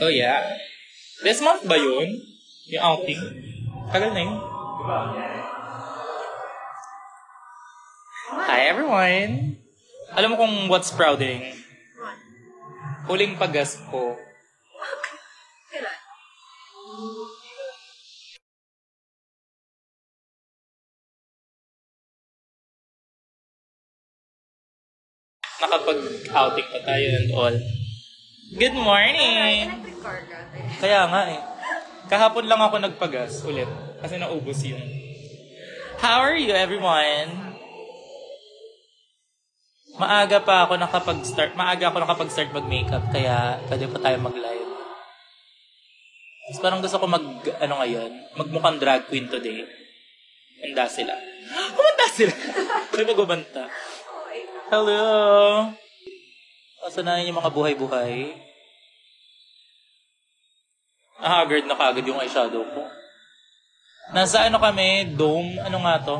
Oh yeah. This month ba yun? Yung outing? Tagal na yun. Hi everyone! Alam mo kung what's sprouting? Huling paggas ko. Kailan? Nakapag-outing pa tayo and all. Good morning! Electric car ka. Kaya nga eh. Kahapon lang ako nagpagas ulit. Kasi naubos yun. How are you everyone? Maaga ako nakapag-start mag-makeup. Kaya pwede pa tayo mag-live. Mas parang gusto ko magmukhang drag queen today. Handa sila. Humanda sila! May magbabanta. Hello! Kasanayan yung mga buhay-buhay. Haggard na kagad yung eyeshadow ko. Nasa kami? Dome? Ano nga to?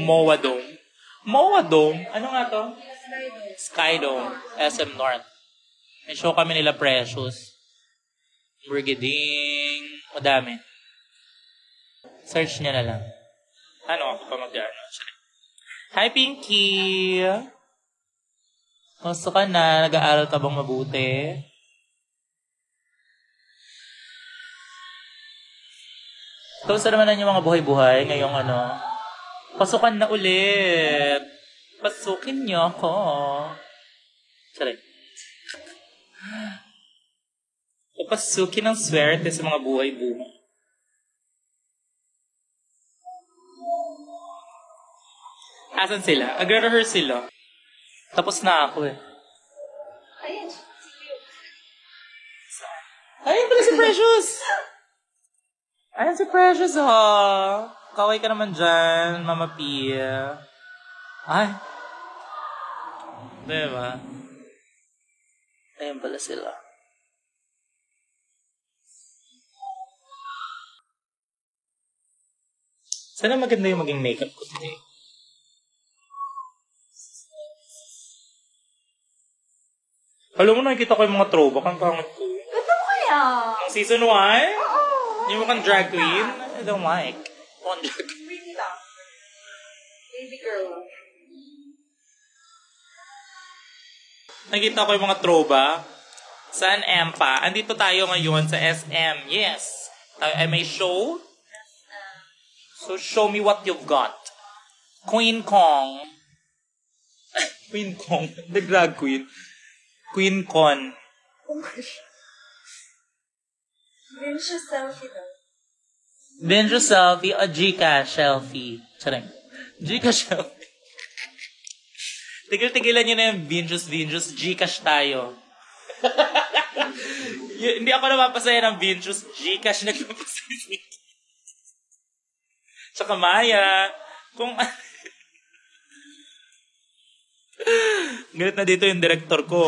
MOA Dome. MOA Dome? Ano nga to? Sky Dome. SM North. May show kami nila Precious. Brigading. Madami. Search niya na lang. Ako pa mag-ano? Hi, Pinky! Gusto ka na? Nag-aaral ka bang mabuti? Kamusta naman yung mga buhay-buhay ngayong Pasukan na ulit! Pasukin niyo ako! Sorry. Papasukin ang swerte sa mga buhay-buhay. Asan sila? Agre-rehearse sila. Tapos na ako eh. Ayan. Ayun pala si Precious! Ayan si Precious, ha? Kaway ka naman dyan, Mama Pia. Ay. Diba? Ayun pala sila. Sana maganda yung maging makeup ko today. Alam mo, nakikita ko yung mga throwback. Ang pangit ko. Ganda mo kaya? Ang season 1? Oo. Yung mukhang drag queen? I don't like. Mukhang drag queen. Pretty lang. Baby girl. Nakikita ko yung mga throwback. Saan Empa? Andito tayo ngayon sa SM. Yes. Tayo ay may show. So show me what you've got. Queen Kong. Queen Kong. The drag queen. Queen Con. Oh my gosh. Vinicius selfie daw. Vinicius selfie o Gcash selfie? Charing. Gcash selfie. Tigil-tigilan nyo na yung Vinicius. Gcash tayo. Hindi ako napapasaya ng Vinicius. Gcash nagpapasaya. Tsaka Maya. Kung... Galit na dito yung director ko.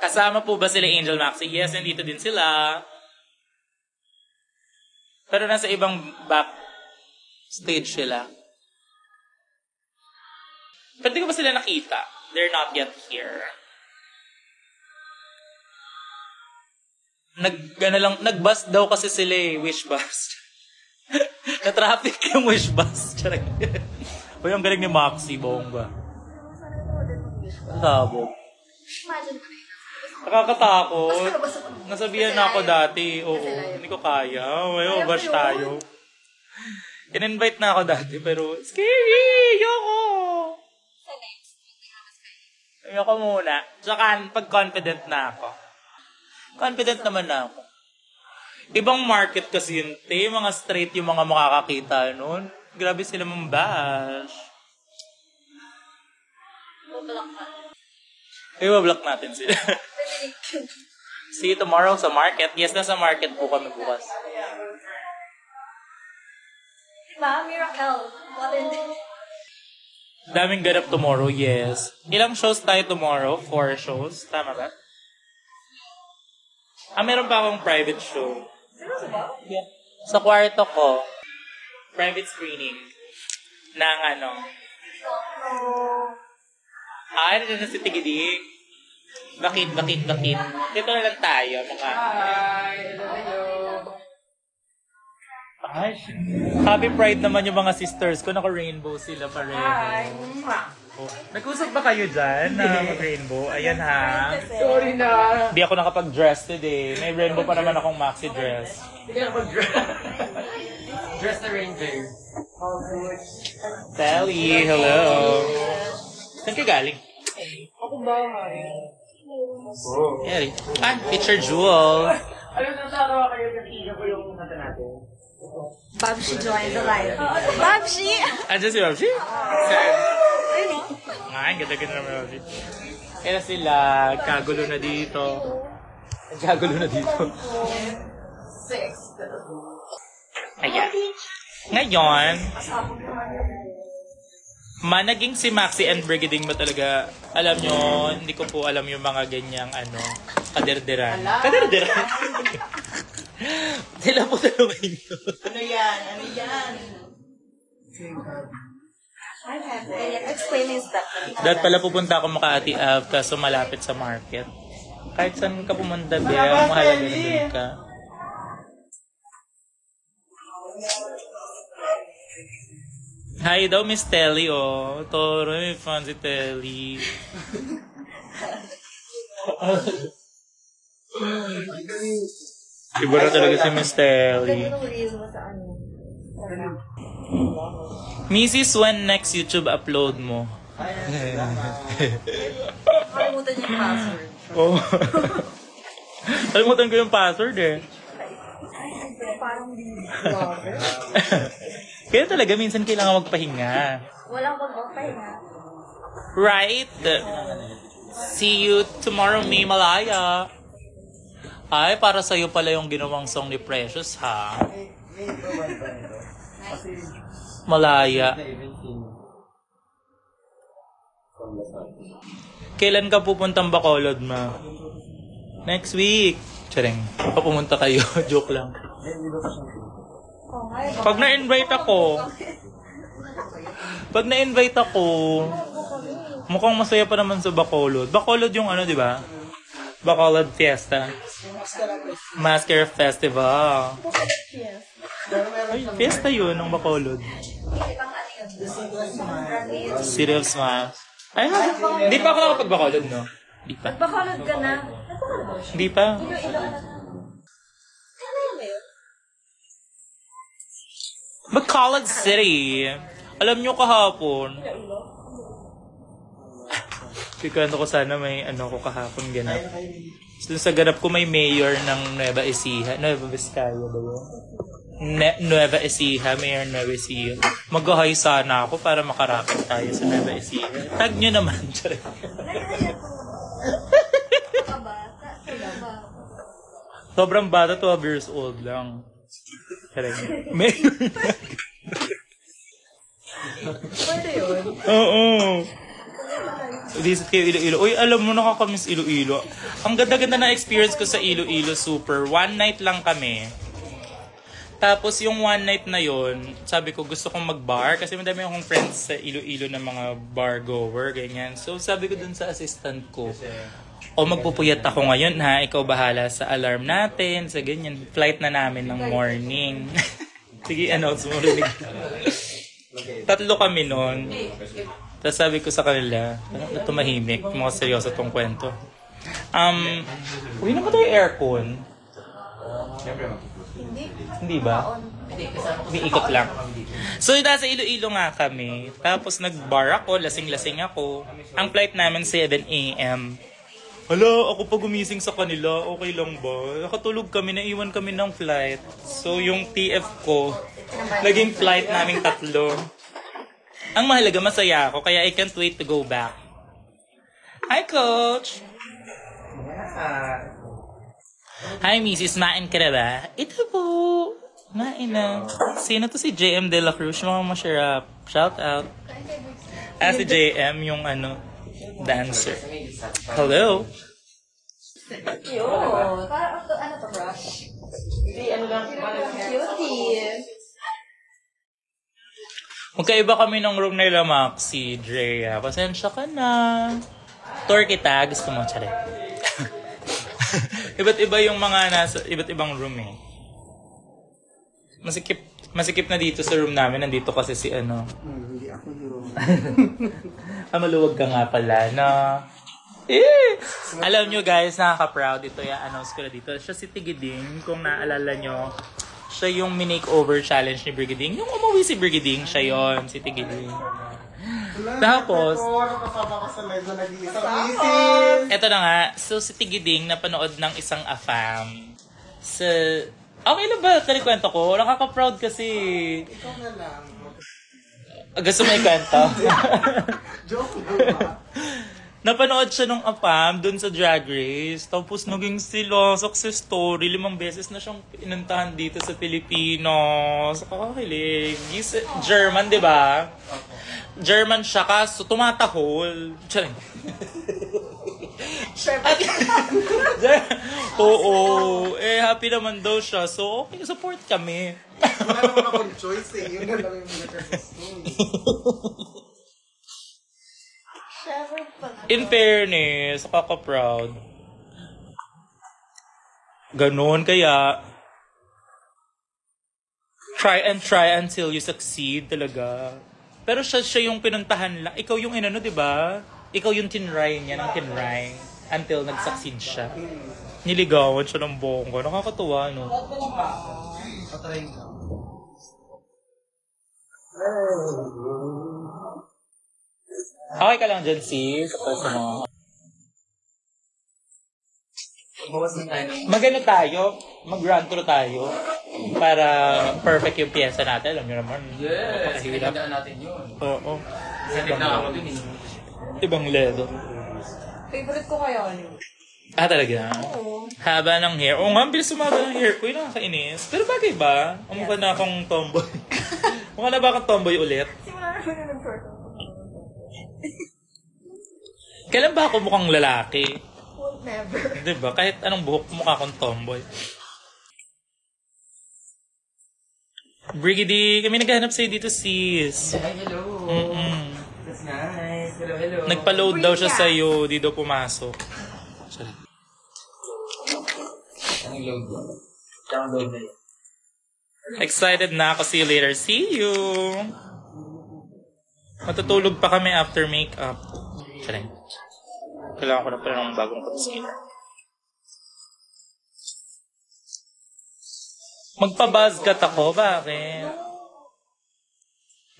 Kasama po ba sila Angel Maxi? Yes, nandito din sila. Pero nasa ibang back stage sila. Pero di ko ba sila nakita? They're not yet here. Nag-bus daw kasi sila eh, wish bus. Na-traffic yung wish bus. O yung galing ni Maxi, bongga. Tabo. Imagine ko na yun. Nakakatakot. Basta Nasabihan na ako dati. Oo, hindi ko kaya. May bash tayo. In-invite na ako dati, pero scary! Yoko! Sa next, magkakamas kayo. Ayoko muna. Tsaka pag confident na ako. Confident naman na ako. Ibang market kasi yun, te. Mga straight yung mga makakakita nun. Grabe sila mambash. Bublock ka. Ibablock natin sila. See you tomorrow sa market. Yes, nasa market po kami bukas. Diba? Miracle. What in it? Daming ganap tomorrow, yes. Ilang shows tayo tomorrow? 4 shows. Tama ba? Meron pa akong private show. Seryoso ba? Yeah. Sa kwarto ko, private screening ng ano. Ano na si Tigiding? Bakit? Dito na lang tayo, mga... Hi! Hello! Ay, happy Pride naman yung mga sisters ko. Naka-rainbow sila pareho. Hi! Oh. Nag-usap ba kayo dyan na mag-rainbow? Ayan ha. Sorry na! Hindi ako nakapag-dress today. May rainbow pa naman akong maxi dress. Hindi ka mag-dress. Dress the ranger. Sally, hello. Saan ka galing? Ako bahay. Hey. Picture jewel. Alam na tatawa kayo kanina ko yung kanta natin. Babshi joined the live. Babshi! Andiyan si Babsi? Ay, ganda-ganda naman Babsi. Kaya sila, kagulo na dito. Kagulo na dito. Ayan. Ngayon, managing si Maxi and Brigading ba talaga, alam nyo, hindi ko po alam yung mga ganyang kaderderan. Kaderderan? Sila po talungin nyo. Ano yan? Explain is that. Dahil pala pupunta ako Makati Ave kaso malapit sa market. Kahit saan ka pumunta, be, mahalaga na doon ka. Hi daw, Miss Telly, oh. Toro, may fan si Telly. Iba na talaga si Miss Telly. Mrs. When next YouTube upload mo? Kalimutan niya yung password. Oh. Kalimutan ko yung password eh. Parang Kaya talaga minsan kailangan magpahinga. walang pagpapahinga. Right? See you tomorrow, May Malaya. Ay, para sa'yo pala yung ginawang song ni Precious, ha? Malaya. Kailan ka pupuntang Bacolod, ma? Next week. Charing. Papumunta kayo. Joke lang. Pag na-invite ako, mukhang masaya pa naman sa Bacolod. Bacolod yung di ba? Bacolod Fiesta. Mascara Festival. Ay, fiesta yun ng Bacolod. City of Smiles. Ay, hindi pa ako nakapag-Bacolod, no? Hindi pa. Bacolod ka na. Hindi pa. Bacolod City. Alam nyo kahapon. Pikando ko sana may ko kahapon ganap. So, sa ganap ko may mayor ng Nueva Ecija. Nueva Vizcaya ba yun? Nueva Ecija. Mayor Nueva Ecija. Mag-hi sana ako para makarapat tayo sa Nueva Ecija. Tag nyo naman. Sobrang bata, 12 years old lang. Mayor. Pwede yun. Oo. Visit kayo Iloilo. Uy, alam mo, nakakamiss Iloilo. Ang ganda-ganda na experience ko sa Iloilo, super. One night lang kami. Tapos yung one night na yon, sabi ko gusto kong mag-bar kasi madami akong friends sa Iloilo na mga bar goer, ganyan. So sabi ko dun sa assistant ko, magpupuyat ako ngayon ha, ikaw bahala sa alarm natin, sa ganyan. Flight na namin ng morning. Sige, announce mo, rinig. Tatlo kami nun. Tapos sabi ko sa kanila, na tumahimik, mga seryoso tong kwento. Uy, na ba tayo aircon? Hindi ba? Umiikot lang. So, nasa Iloilo nga kami. Tapos nag-bar ako, lasing-lasing ako. Ang flight namin 7 a.m. Hala, ako pag gumising sa kanila, okay lang ba? Nakatulog kami, naiwan kami ng flight. So, yung TF ko, naging flight naming tatlo. Ang mahalaga, masaya ako, kaya I can't wait to go back. Hi, Coach! Hi, Mrs. Main ka na ba? Ito po! Main na. Sino to si JM De La Cruz? Mga masarap. Shout out. Si JM, yung dancer. Hello! Cute. Parang ano to, brush? Hindi, lang. Cutie. Magkaiba kami ng room nila, Maxi, Drea. Pasensya ka na. Tour kita, gusto mo, tsare. Iba't iba yung mga nasa, iba't ibang room eh. Masikip na dito sa room namin. Nandito kasi si ano. Hindi ako yung... Maluwag ka nga pala, no? Eh! Alam nyo guys, nakaka-proud. Ito yung announce ko na dito. Siya si Tigiding, kung naalala nyo. Siya yung minake-over challenge ni Brigading. Yung umuwi si Brigading, siya yon si Tigiding. Tapos, kasama ko sa live na nag-iisang misis. eto na nga. So, si Tigiding napanood ng isang AFAM. Okay na ba? Kwento ko? Nakaka-proud kasi. Ikaw na lang. Gusto mo ikwento? Joke lang ba? Napanood siya nung AFAM dun sa Drag Race. Tapos naging sila, success story. 5 beses na siyang inuntahan dito sa Pilipinas. Kakakilig. He's German, di ba? German siya, kaso tumatahol. Charing. Oo. Happy naman daw siya. So, okay, support kami. Wala naman akong choice eh. Yun na lang yung gusto. In fairness, nakaka-proud. Ganon, kaya try until you succeed talaga. Pero siya yung pinuntahan lang. Ikaw yung inano, di ba? Ikaw yung tinry niya ng tinry until nag-succeed siya. Niligawan siya ng bongga. Nakakatuwa, no? Patayin ka. Okay ka lang dyan, sis. Tapos mo. Magano tayo? Mag-run through tayo. Para perfect yung pyesa natin. Alam nyo naman. Yes! Napakahirap. Pinagdaan natin yun. Oo. Satin na ako dun eh. Ibang ledo. Favorite ko kaya ano? Talaga? Oo. Haba ng hair. Oo nga, bilis sumaba ng hair ko. Yung nakakainis. Pero bagay ba? Ang mukha na akong tomboy. Mukha na ba akong tomboy ulit? Simula na ako nag-short. Kailan ba ako mukhang lalaki? Never. Diba? Kahit anong buhok, mukha akong tomboy. Brigidy, kami naghahanap sa'yo dito, sis. Ay, hello! That's nice. Hello. Nagpa-load daw siya sa'yo. Di daw pumasok. Sorry. Anong load mo? Download na yun. Excited na ako. See you later. See you! Matutulog pa kami after makeup. Sorry. Kailangan ko na pala ng bagong concealer. Magpa-buzzcut ako. Bakit?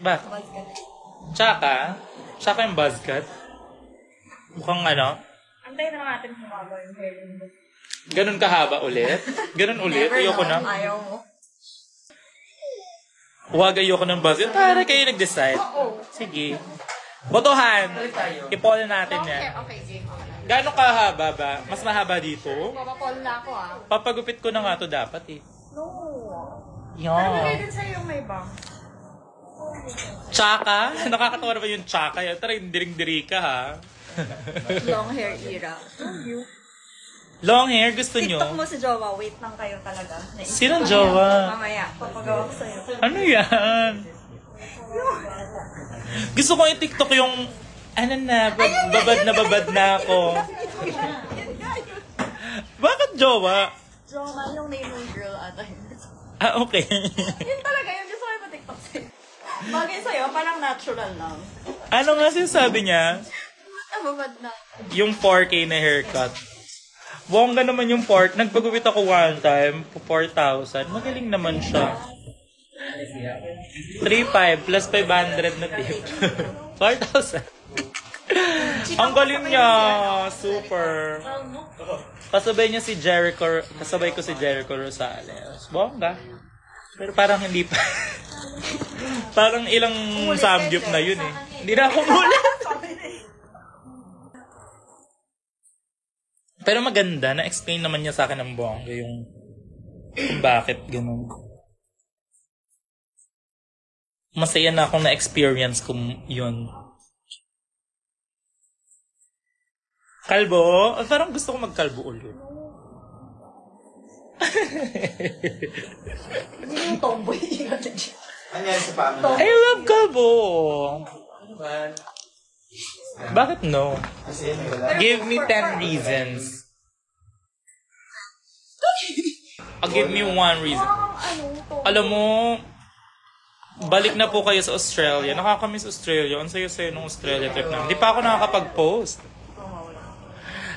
Bakit? Tsaka? Tsaka yung buzzcut? Mukhang ano? Antayin na natin humaba yung hair mo. Ganun kahaba ulit? Ganun ulit? Ayoko na. Ayaw mo. Huwag ayoko ng buzzcut. Para kayo nag-decide. Oo. Sige. Botohan! I-poll natin Okay, yan. okay, game. Gano'ng kahaba ba? Mas mahaba dito? Papapol na ako ah. Papagupit ko na nga to dapat eh. No. Ano Yan. din sa'yo yung may bang? Tsaka? Nakakatawa na ba yung tsaka? Tara, diring-diri ka ha. Long hair era. Long hair, gusto nyo? TikTok mo si Jowa, wait lang kayo talaga. Sinong Jowa? Mamaya, papagawa ko sa'yo. Ano yan? Gusto ko yung TikTok yung ano na, babad na ako. Bakit Jowa? Jowa, yung name ng girl ata yun. Okay. Yun talaga, yung gusto ko yung TikTok sa'yo. Bagay sa'yo, parang natural lang. Ano nga sinasabi niya? Nababad na. Yung 4K na haircut. Bongga naman yung port. Nagpagupit ako one time, 4,000. Magaling naman siya. 3,500 plus 500 na tip. 4,000. Ang galing niya. Super. Kasabay niya si Jericho. Kasabay ko si Jericho Rosales. Bongga. Pero parang hindi pa. Parang ilang samgyup na yun eh. Hindi na ako mulit. Pero maganda. Na-explain naman niya sa akin ng bongga yung kung bakit ganun. Masaya na akong na-experience ko yun. Kalbo? Parang gusto ko magkalbo ulit. Hindi yung tomboy. Ano yan sa family? I love kalbo. Ano ba? Bakit no? Give me 10 reasons. Give me one reason. Alam mo, balik na po kayo sa Australia. Nakakamiss Australia. Ang saya-saya nung Australia trip namin. Hindi pa ako nakakapag-post.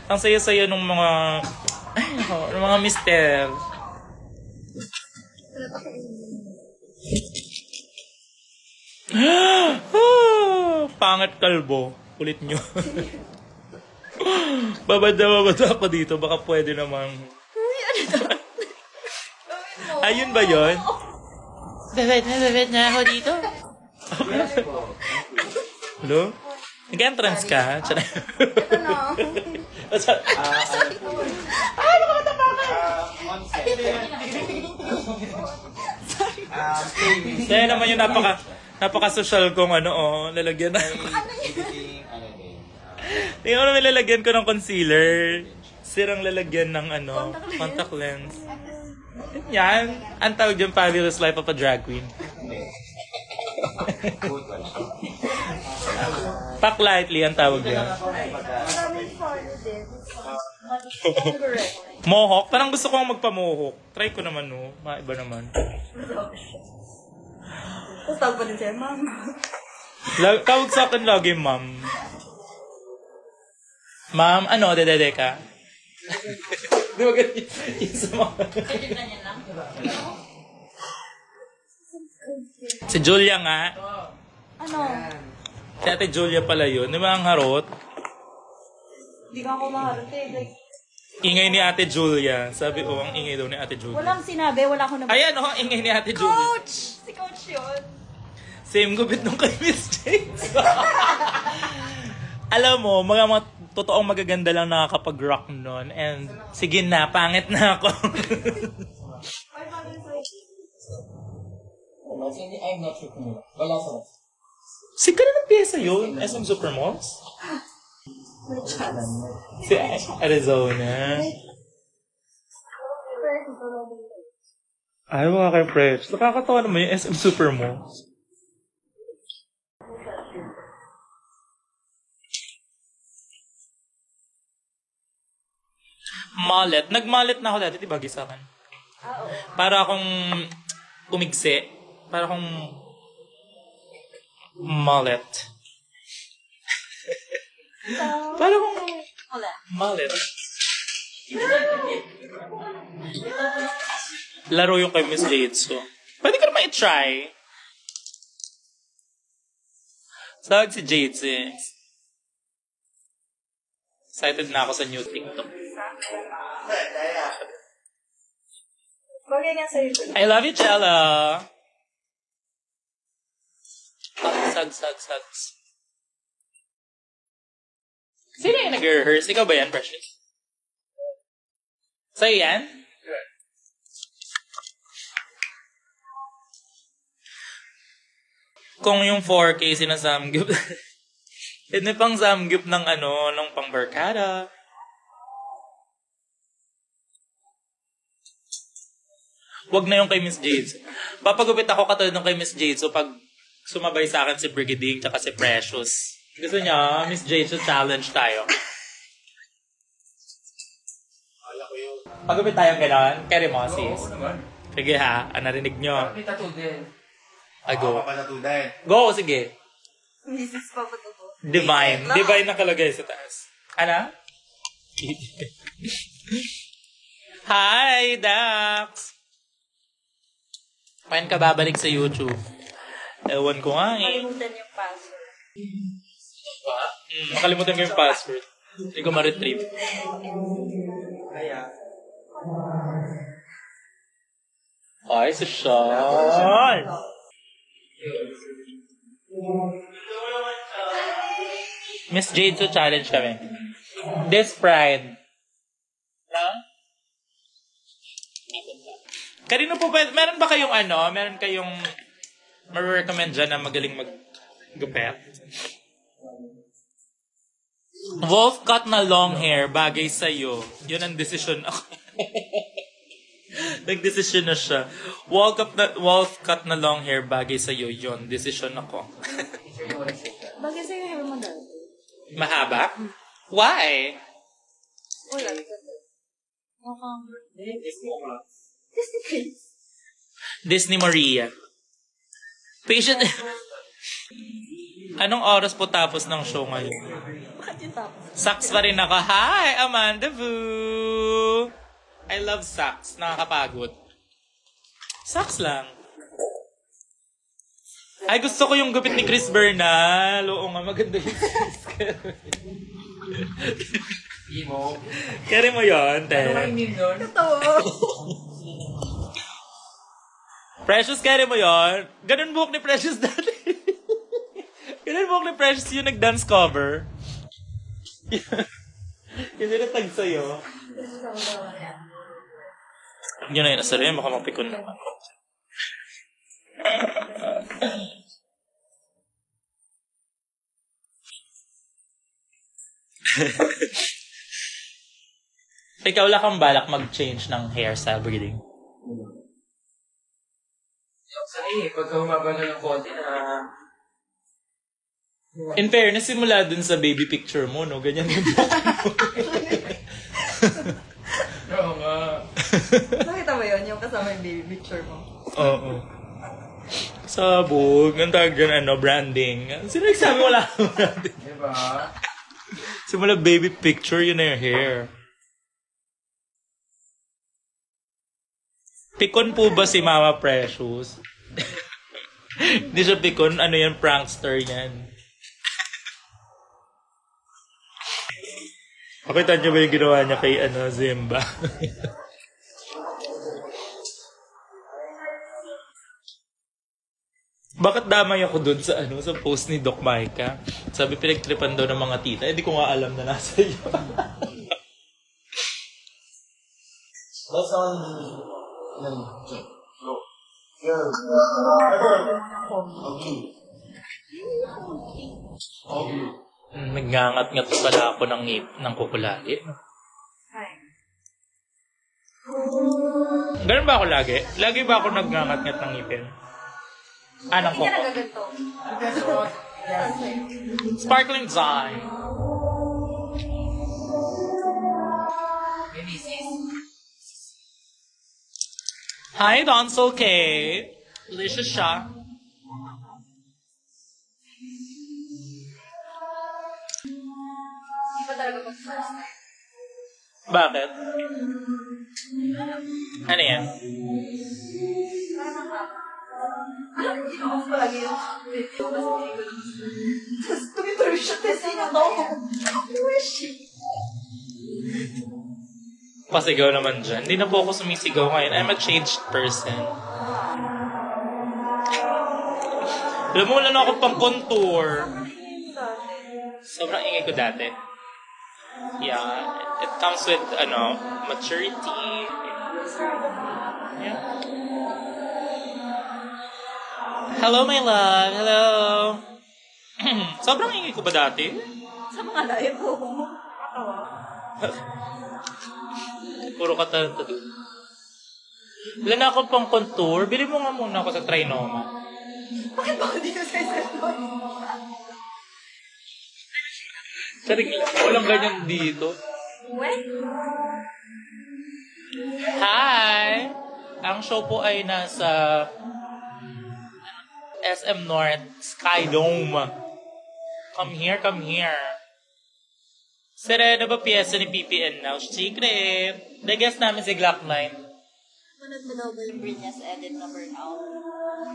Ang saya-saya nung mga... Ay, nung mga mister. Pangit kalbo. Ulit nyo. babada ako dito. Baka pwede naman. Ayun ba yun? Babad na ako dito. Hello? Nag-entrance ka? Ito na. Kaya naman yung napaka-social kong lalagyan na. Tingnan mo naman lalagyan ko ng concealer. Sirang lalagyan ng contact lens. Yan. Ang tawag yung fabulous life of a drag queen. Pack lightly ang tawag yan. Mohawk? Parang gusto ko magpa-mohawk. Try ko naman, no? Maiba naman. Tapos tawag pa din siya, ma'am. Tawag sa akin lagi, ma'am. Ma'am, dede ka? Di ba ganyan? Yung sa mga... Si Julia nga. Ano? Si Ate Julia pala yun. Di ba ang harot? Hindi ka ako maharap eh. Like, Ingay ni Ate Julia. Sabi, ang ingay daw ni Ate Julia. walang sinabi, wala akong Ayan, ingay ni Ate Julia. Coach! Si Coach yun. Same gupit nung kay Miss James. Alam mo, mga totoong magaganda lang nakakapag-rock nun. And sige na, pangit na ako. I'm not sure kung wala sa... Sige na ng pyesa yun. SM Supermalls? Si Arizona. Ay, mga kay Fresh. Nakakatawa naman yung SM Supermalls. Mallet. Nagmallet na ako dati, di ba, sa akin? Para akong umigsi. Para akong mallet. Para akong mallet. Laro yung kay Miss Jade, so. Pwede ka naman i-try. Sag si Jade, excited na ako sa new TikTok. Bagay nga sa'yo. I love you, Chella. Sags. Sino yung nag-rehearse? Ikaw ba yan, Precious? Sa'yo yan? Kung yung 4K sinasamgyup, hindi pang samgyup ng ng pang-barkada. Wag na yung kay Miss Jade. Papagupit ako katulad ng kay Miss Jade. So pag sumabay sa akin si Brigading tsaka si Precious. Gusto niya, Miss Jade, so challenge tayo. Pagupit tayo gano'n. Carry mo, sis. Sige ha, narinig nyo. May tattoo din. Go. Go, sige. Mrs. Papatuto. Divine. Divine nakalagay sa taas. Ano? Hi, Dax! Kain ka babalik sa YouTube? Ewan ko nga eh. Kalimutan yung password. Nakalimutan ko yung password. Hindi ko ma-retrieve. Ay, si Sean! Miss Jade, so challenge kami. This Pride. Na? Kanino po ba, meron ba kayong meron kayong ma-recommend dyan na magaling mag-gupet? Wolf cut na long hair, bagay sa'yo. Yun ang decision ako. Nag-decision na siya. Wolf cut na long hair, bagay sa'yo. Yun, decision ako. Bagay sa'yo hair mo dati. Mahaba? Why? Wala. Disney Prince. Disney Maria. Patient... Anong oras po tapos ng show ngayon? Bakit yung tapos? Sax pa rin ako. Hi, Amanda Vu! I love sax. Nakakapagod. Sax lang. Ay, gusto ko yung gupit ni Chris Bernal. Oo nga, maganda yung Chris. Emo. Carry mo yun, te. Ano kayo name nun? Totoo. Precious, carry mo yun. Ganun buhok ni Precious dati. Ganun buhok ni Precious yung nag-dance cover. Yung dinatag sa'yo. Yun na yun, nasa rin. Baka mapikon naman. Ikaw wala kang balak mag-change ng hairstyle breeding? Saan pagka humaba na ng konti na... In fairness, simula dun sa baby picture mo, no? Ganyan yung buhok mo. Oo nga. Nakita mo yun? Yung kasama yung baby picture mo. Oo. Sabog. Ang tawag dyan, branding. Sino nagsabi wala kang branding? Diba? Simula baby picture, yun na yung hair. Pikon po ba si Mama Precious? Hindi siya pikon. Ano yan? Prankster yan. Pakita niyo ba yung ginawa niya kay Zimba? Bakit damay ako dun sa sa post ni Doc Micah? Sabi pinagtripan daw ng mga tita. Hindi ko nga alam na nasa iyo. Nagngangat-ngat pala ako ng kukulali. Ganun ba ako lagi? Lagi ba ako nagngangat-ngat ng ngipin? Ng Hindi ka kuko? nagaganto. Sparkling Zine. Hi, Donsel K. Delicious siya. Hindi ba talaga mag-first time? Bakit? Ano yan? Off palagi yun. Tapos tumituloy siya. Tapos sino to? Wish. Pasigaw naman dyan. Hindi na po ako sumisigaw ngayon. I'm a changed person. Alam mo, wala na ako pang contour. Sobrang ingay ko dati. Yeah. It comes with, maturity. Yeah. Hello, my love. Hello. Sobrang ingay ko ba dati? Sa mga live ko. Puro katalanta doon. Wala na ako pang contour. Bili mo nga muna ako sa Trinoma. Bakit ba hindi ko sa cellphone? Saring, walang ganyan dito. When? Hi! Ang show po ay nasa SM North Sky Dome. Come here, come here. Serena ba piyesa ni PPN now? Secret! Nag-guess namin si Glock 9. Manood mo daw ba yung Britney's edit na Burnout?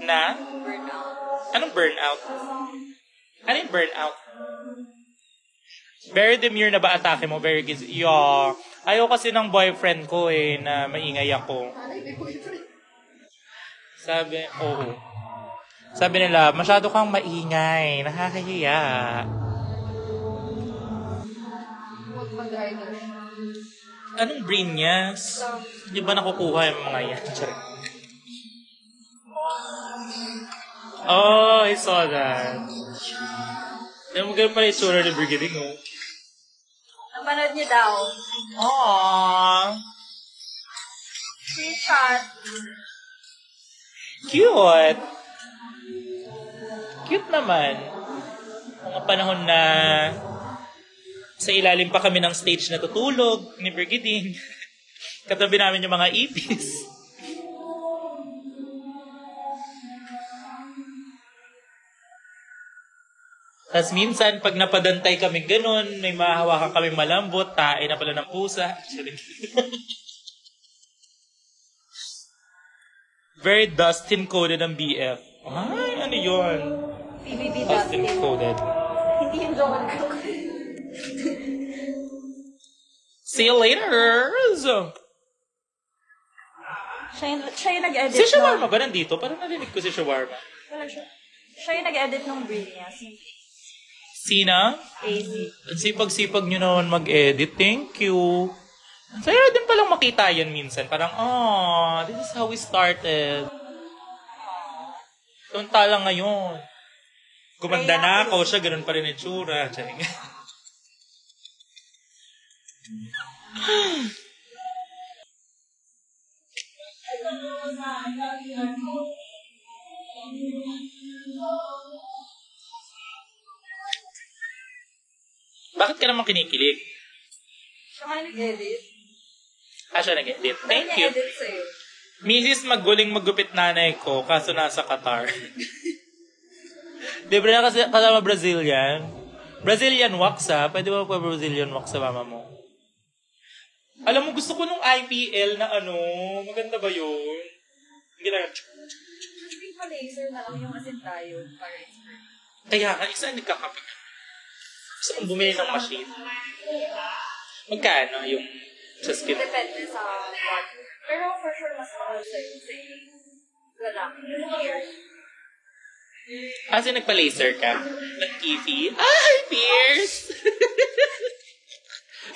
Na? Burnout. Anong burnout? Ano yung burnout? Very demure na ba atake mo? Very kiss. Yeah. Ayaw kasi ng boyfriend ko na maingay ako. Ay, may boyfriend. Sabi, oo. Sabi nila, masyado kang maingay. Nakakahiya. Huwag mag-driver. Anong Britney's? Di ba nakukuha yung mga yan? Sorry. Oh, I saw that. Alam mo ganun pala yung itsura ni Brigading, oh. Napanood niyo daw. Aww. Screenshot. Cute. Cute naman. Mga panahon na Sa ilalim pa kami ng stage na tutulog ni Brigiding. Katabi namin yung mga ipis. Tapos minsan, pag napadantay kami ganun, may mahahawakan kami malambot, tae na pala ng pusa. Very Dustin-coded ang BF. Ay, ano yun? PBB Dustin. Dustin-coded. Hindi yung Joan Cook. See you later! Siya yung nag-edit. Si Shawarma ba nandito? Parang narinig ko si Shawarma. Wala siya. Siya yung nag-edit ng reel niya. Sina? AC. Ang sipag-sipag nyo naman mag-edit. Thank you. Ang saya din palang makita yan minsan. Parang, this is how we started. Tunta lang ngayon. Gumanda na ako, siya ganun pa rin itsura. Bakit ka naman kinikilig? Siya nga nag-edit. Siya nag-edit. Thank you. Nag-edit sa'yo. Mrs. Magguling magupit nanay ko, kaso nasa Qatar. Di ba kasi kasama Brazilian? Brazilian wax Pwede ba Brazilian wax sa mama mo? Alam mo, gusto ko nung IPL na maganda ba yun? Hindi lang. Hindi pa laser na lang yung asin tayo. Para expert. Kaya nga, isa nagkakapag. Gusto kong bumili ng machine. Magkano yung sa skin? Depende sa body. Pero for sure, mas mahal sa'yo. Lalaki. Kasi nagpa-laser ka? Nag-kifi? Ay, Pierce!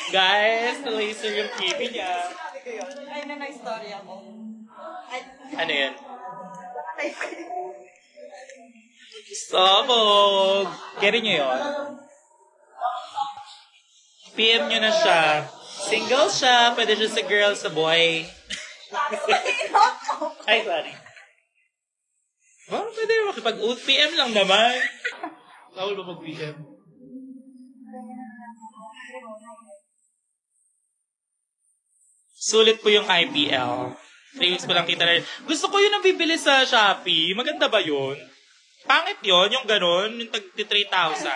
Guys, na-laser yung kifi niya. Sinabi ko yun. Ay, na-istorya ko. Ano yan? Sabog! Carry nyo yun? PM nyo na siya. Single siya. Pwede siya sa girl, sa boy. Ay, sorry. Well, pwede rin makipag-PM lang naman. Bawal ba mag-PM? Sulit po yung IPL. 3 weeks pa lang kita rin. Gusto ko yun ang bibili sa Shopee. Maganda ba yun? Pangit yun, yung ganun, yung tag-3,000.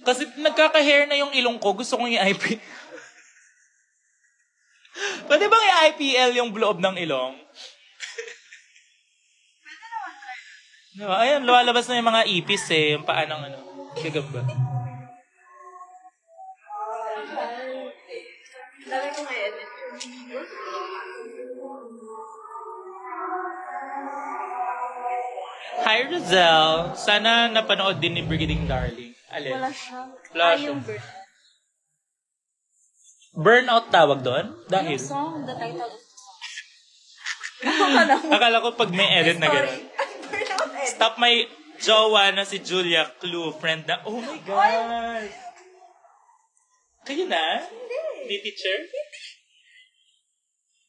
Kasi nagkaka-hair na yung ilong ko, gusto kong i-IPL. Pwede bang i-IPL yung loob ng ilong? Diba? Ayan, lumalabas na yung mga ipis yung paa ng gagamba. Dami ko nga-edit. Hi, Rizal. Sana napanood din ni Brigading Darling. Alin? Wala siya. Wala Ay, siya. yung bird. Burnout tawag doon? Dahil? Yung song, the title of the song. Akala ko pag may edit na gano'n. Stop my jowa na si Julia Clue, friend na, oh my God! Kayo na? Hindi teacher?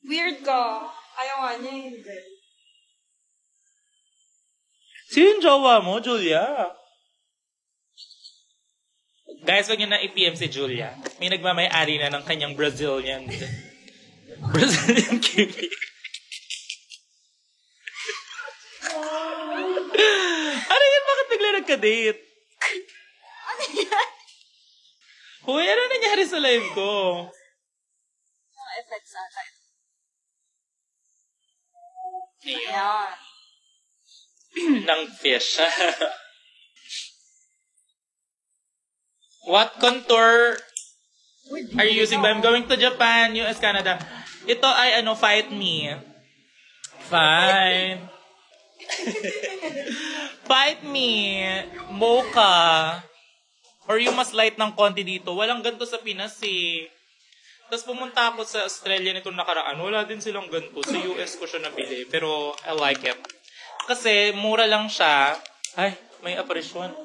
Weird ka. Ayaw nga niya hindi. Sino yung jowa mo, Julia? Guys, wag niyo na i-PM si Julia. May nagmamay-ari na ng kanyang Brazilian kiwi. Ano yan? Bakit bigla nagka-date? Ano yan? Hoy, ano nangyari sa live ko? Mga effects ata. Ayan. Ng fish. What contour are you using? I'm going to Japan, US, Canada. Ito ay Fight Me. Fine. Fight Me. Mocha. Or yung mas light ng konti dito. Walang ganito sa Pinas eh. Tapos pumunta ako sa Australia nitong nakaraan. Wala din silang ganito. Sa US ko siya nabili. Pero I like it. Kasi mura lang siya. Ay, may aparisyon.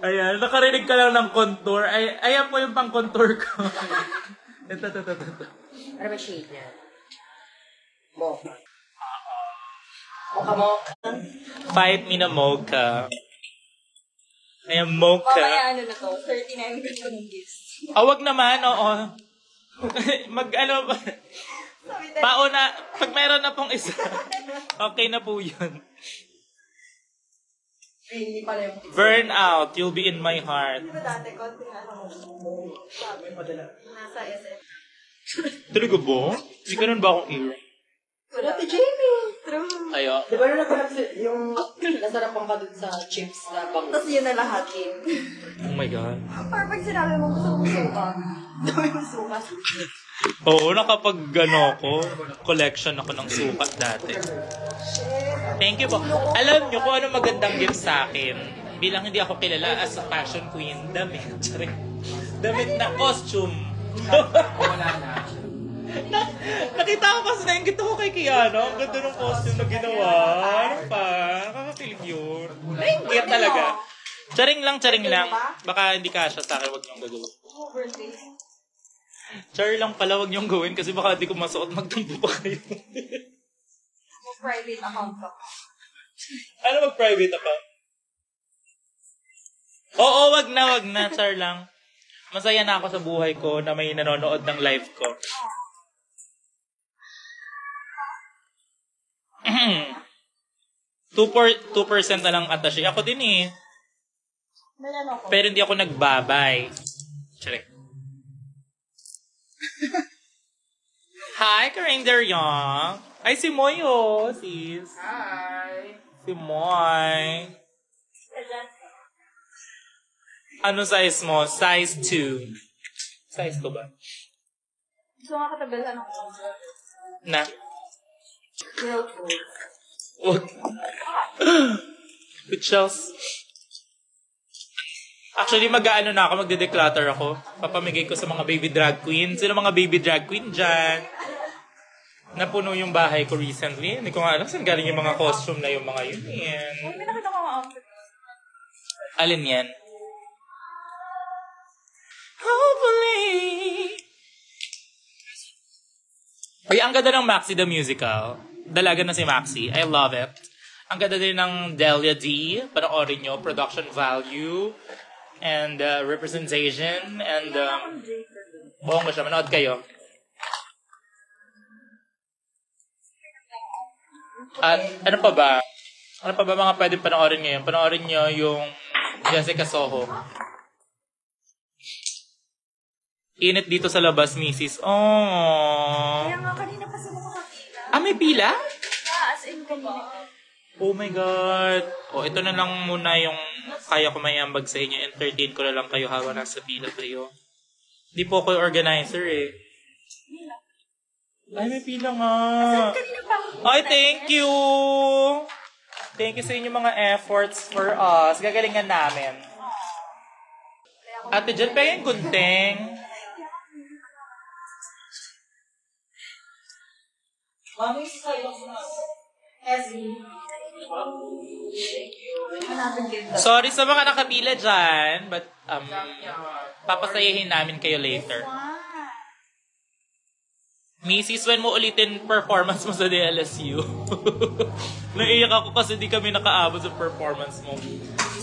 Ayan, nakarinig ka lang ng contour. Ayan po yung pang-contour ko. Ito. Ano ba shade niya? Mocha. Mocha. 5 me na mocha. Ayan, mocha. Mamaya ano na to, 39 gusto ng gifts. Wag naman, oo. Pauna, pag meron na pong isa, okay na po yun. Hindi pala yung Burn out, you'll be in my heart. Di ba dati, konti nga ako. Nasa SF. Talaga ba? Hindi ganun ba akong ear? Dati Jamie! True. Ayo. Di ba natanap yung nasarapan ka dun sa chips na bang... Tapos yun na lahat yun. Oh my God. Parang pag sinabi mo gusto mong suka, dami mong suka. Oo, nakapag ko, collection ako ng sukat dati. Thank you po. Alam nyo kung ano magandang gift sa akin. Bilang hindi ako kilala as a fashion queen, damit. Damit na costume. Wala na. Nakita ko kasi nainggit ako kay Kiana. Ang ganda ng costume na ginawa. Ano pa? Nakakakilig yun. Nainggit talaga. Charing lang. Baka hindi kasha sa akin, wag niyong gagawin. Birthday. Char lang pala, wag niyong gawin kasi baka hindi ko masuot, magtampo pa kayo. Private account ka. Ano mag-private account? Oo, wag na. Char lang. Masaya na ako sa buhay ko na may nanonood ng live ko. 2% na lang attache. Ako din eh. Meron ako. Pero hindi ako nagbabay. Check. Hi, Karinder Young. Ay, si Moy oh, sis. Hi! Si Moy. Ano size mo? Size 2. Size 2 ba? Gusto nga katabilan ako. Na? Girl food. Wag. With shells. Actually, mag-ano na ako, magde-declutter ako. Papamigay ko sa mga baby drag queen. Sino mga baby drag queen dyan? Napuno yung bahay ko recently. Hindi ko nga alam saan galing yung mga costume na yung mga yun. Yan. Ay, may nakita ko mga outfit. Alin yan? Hopefully. Ay, ang ganda ng Maxi the Musical. Dalaga na si Maxi. I love it. Ang ganda din ng Delia D. Panoorin nyo. Production value. And representation. And buong siya. Manood kayo. At ano pa ba? Ano pa ba mga pwede panoorin ngayon? Panoorin nyo yung Jessica Soho. Init dito sa labas, Mrs. Oh. Kaya nga, kanina pa sila makakita. May pila? As in, kanina. Oh my God. Ito na lang muna yung kaya ko mayambag sa inyo. Entertain ko na lang kayo habang nasa pila kayo. Hindi po ako organizer eh. Ay, may pila nga. Kanina pa. Ay, thank you. Thank you sa inyo mga efforts for us. Gagalingan namin. Ate Jen, pa yung gunting. Mami, sa'yo. Sorry sa mga nakapila dyan, but papasayahin namin kayo later. Mrs., when mo ulitin performance mo sa DLSU? Naiiyak ako kasi di kami nakaabot sa performance mo.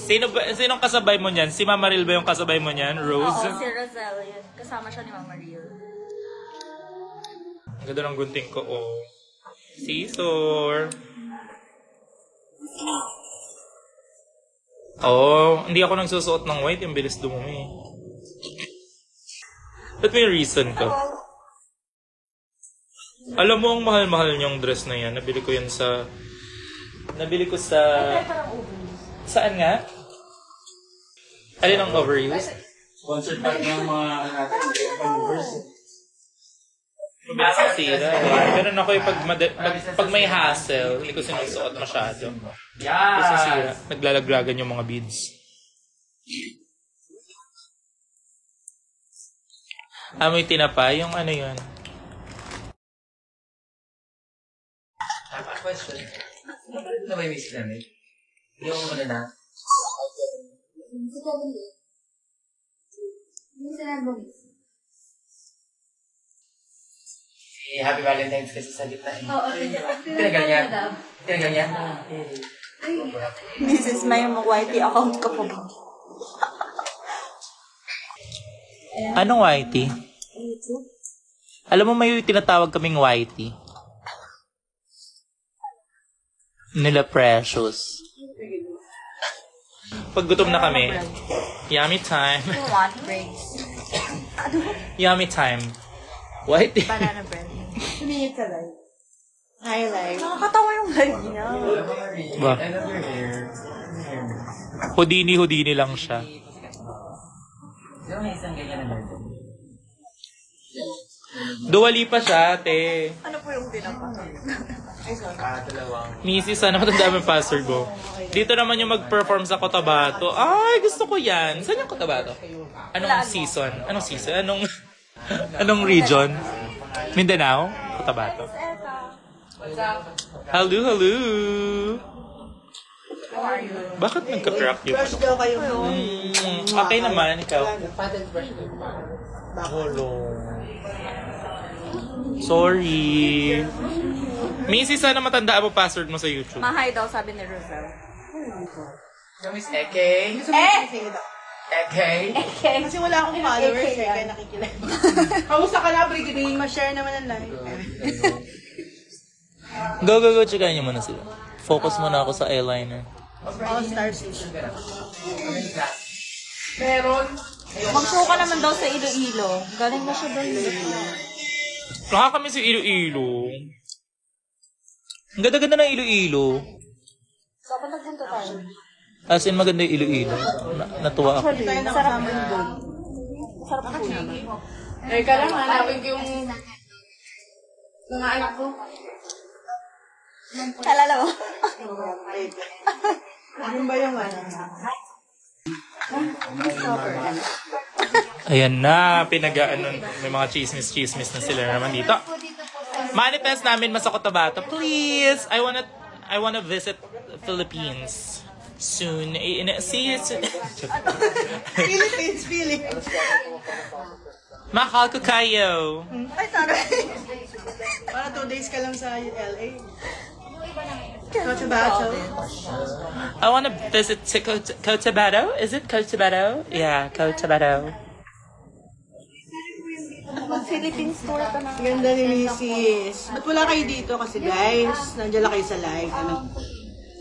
Sinong kasabay mo niyan? Si Mama Ril ba yung kasabay mo niyan? Rose? Oo, si Roselle yun. Kasama siya ni Mama Rio. Ang ganda ng gunting ko, oh. Scissor. Oh, hindi ako nagsusuot ng white. Yung bilis dumumi. Ba't may reason ko? Alam mo, ang mahal-mahal niyong dress na yan. Nabili ko yan sa... Saan nga? Alin ang overuse? Sponsored pa ng mga followers. Mabilis masira. Ganun ako yung pag may hassle, hindi ko sinusuot masyado. Kasi sira. Naglalaglagan yung mga beads. Amoy tinapa, yung ano yun? Question. Ano ba yung miss namin? Yung ano na? Happy Valentine's kasi sa gitna. Oo, Tinagal niya. Tinagal niya. Mrs. May mag-YT account ko po ba? Anong YT? Alam mo, may tinatawag kaming YT. Nila Precious. Pag gutom na kami, yummy time. You want breaks? Yummy time. YT. Banana bread. Tumingin sa live. Highlight. Nakakatawa yung live niya. Ba? I love your hair. Houdini lang siya. Di ba may isang ganyan na hair? Duwali pa siya, ate. Ano po yung tinapa? Dalawang. Missy, sana matanda mo yung password mo. Dito naman yung mag-perform sa Cotabato. Ay, gusto ko yan. Saan yung Cotabato? Anong season? Anong season? Anong region? Mindanao? Cotabato? Hello, hello. Bakit nagka-crack yung Brush daw kayo. okay naman, ikaw. Patent brush. Hello. Sorry. Missy, sana matandaan mo password mo sa YouTube. Mahay daw, sabi ni Rosel. Miss Eke. Gusto mo yung Eke. Kasi wala akong followers eh, kaya nakikilala. Kamusta ka na, Brigidine? Ma-share naman ang live. Go, go, go. Chikahan niyo muna sila. Focus muna ako sa eyeliner. All-Star Season. Meron. Mag-show ka naman daw sa Iloilo. Galing na siya doon. Nakakamiss yung Iloilo. Ang ganda-ganda ng Iloilo. Saan nagpunta tayo? As in, maganda yung Iloilo. Natuwa ako. Sarap din doon. Sarap po naman. Teka lang, hanapin ko yung mga anak ko. Alala mo? Ano ba yung ano? Ayan na, may mga chismis na sila naman dito. Manifest namin Masa Cotabato. Please! I wanna visit Philippines soon. See you soon. Philippines. Mahal ko kayo. Ay, taray. Para 2 days ka lang sa LA. Cotabato. I wanna visit Cotabato. Is it Cotabato? Yeah, Cotabato. Philippines tour ka na. Ganda ni Mrs. Ba't wala kayo dito? Kasi guys, nandiyan lang kayo sa live. Ano?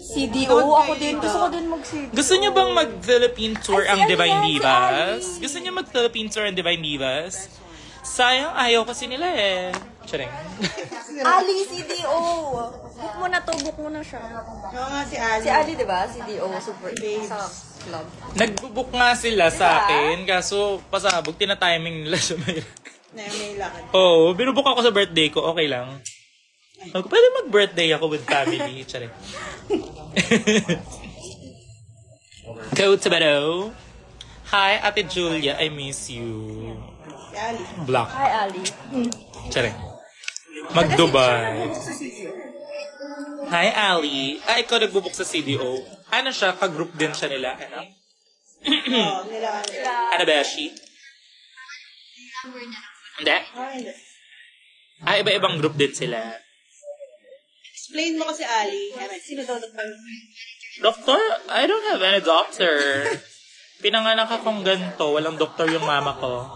CDO, ako din. Gusto ko din mag-CDO. Gusto niyo bang mag-Philippine tour ang si Divine Ali yan, si Divas? Ali. Gusto niyo mag-Philippine tour ang Divine Divas? Sayang, ayaw kasi nila eh. Charing. Ali, CDO. Book mo na to, book mo na siya. Oo nga si Ali. Si Ali, di ba? CDO, super sa club. Nagbubook nga sila sa akin, kaso pasabog, tina-timing nila sa may... May lakad. Oo, binubuk ako sa birthday ko, okay lang. Sabi ko, pwede mag-birthday ako with family. Charing. Cotabato. Hi, Ate Julia, I miss you. Si Ali. Black. Hi, Ali. Charing. Mag-Dubai. Hi, Ali. Ikaw nagbubuk sa CDO. Ano siya? Ka-group din siya nila. Ano? Oo, nila. Ano ba she? Hindi? Hindi. Iba-ibang group din sila. Explain mo kasi Ali. Sino daw nagpang... Doctor? I don't have any doctor. Pinanganak akong ganito. Walang doktor yung mama ko.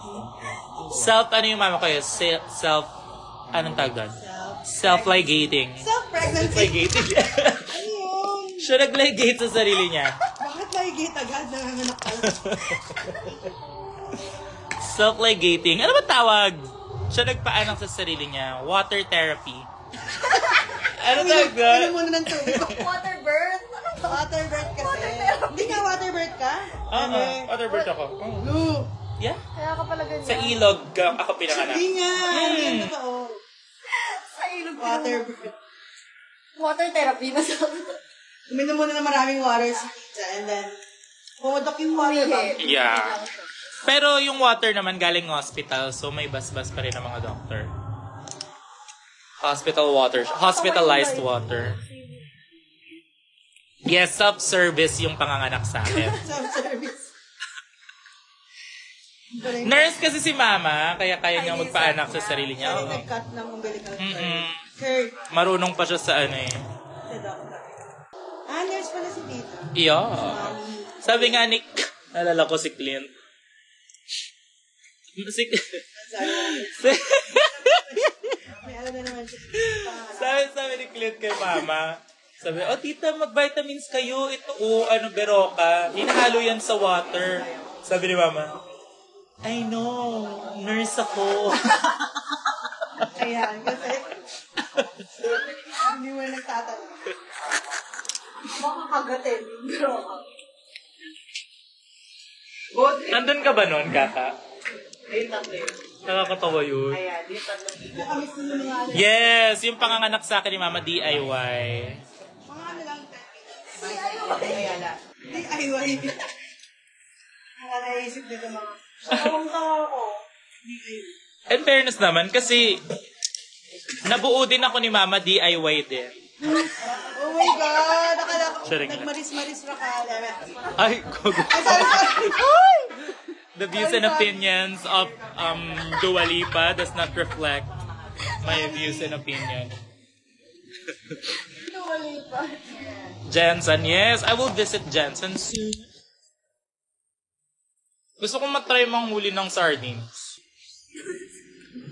Ano yung mama ko yun? Anong tawag doon? Self-ligating. Self-pregnancy. Self-ligating. Ano yun? Siya nag-ligate sa sarili niya. Bakit naigit agad nanganganak ka lang? Self-ligating. Ano ba tawag? Siya nagpaanak sa sarili niya. Water therapy. Ano tawag doon? Ano muna ng tubig? Water birth? Ano ba? Water birth kasi. Hindi nga water birth ka? Oo, water birth ako. Blue. Yeah. Kaya ka pala ganyan. Sa ilog ako pinanganak. Hindi nga. Hindi yan totoo. Sa ilog. Water birth. Water therapy na sa... Uminom muna ng maraming water si Pizza and then pumadok yung water bag. Yeah. Pero yung water naman galing hospital, so may basbas pa rin ang mga doctor. Hospital water. Hospitalized water. Yes, self-service yung panganganak sa akin. Self-service. Nurse kasi si mama, kaya kaya niyang magpaanak sa sarili niya. Oo. Nag-cut ng umbilical cord. Mm-mm. Kurt, Marunong pa siya sa ano eh. sa doctor. Nurse pala si Tita. Iyo. Sabi nga ni... Nalala ko si Clint. Si... May alam na naman siya. sabi ni Clint kay mama. Sabi, tita, mag-vitamins kayo. Ito, Beroka. Hinahalo yan sa water. Sabi ni mama, I know, nurse ako. Ayan, kasi hindi mo nagtatanong. Makakagatin. Nandun ka ba nun, kaka? Nakakatawa yun. Ayan, dito nakamiss mo yung mga Yes, yung panganganak sa akin ni mama, DIY. mga ano lang 10 minutes. Ayan na. DIY. Mga naisip dito mga. Tawang-tawa ko. In fairness naman, kasi nabuo din ako ni mama, DIY din. Oh my God! Akala ko, Sharing lang. nagmaris-maris na ka. Ay, gogo. Sorry. The views and opinions of Dua Lipa does not reflect my views and opinion. Jensen, yes, I will visit Jensen soon. Gusto kong matry manghuli ng sardines.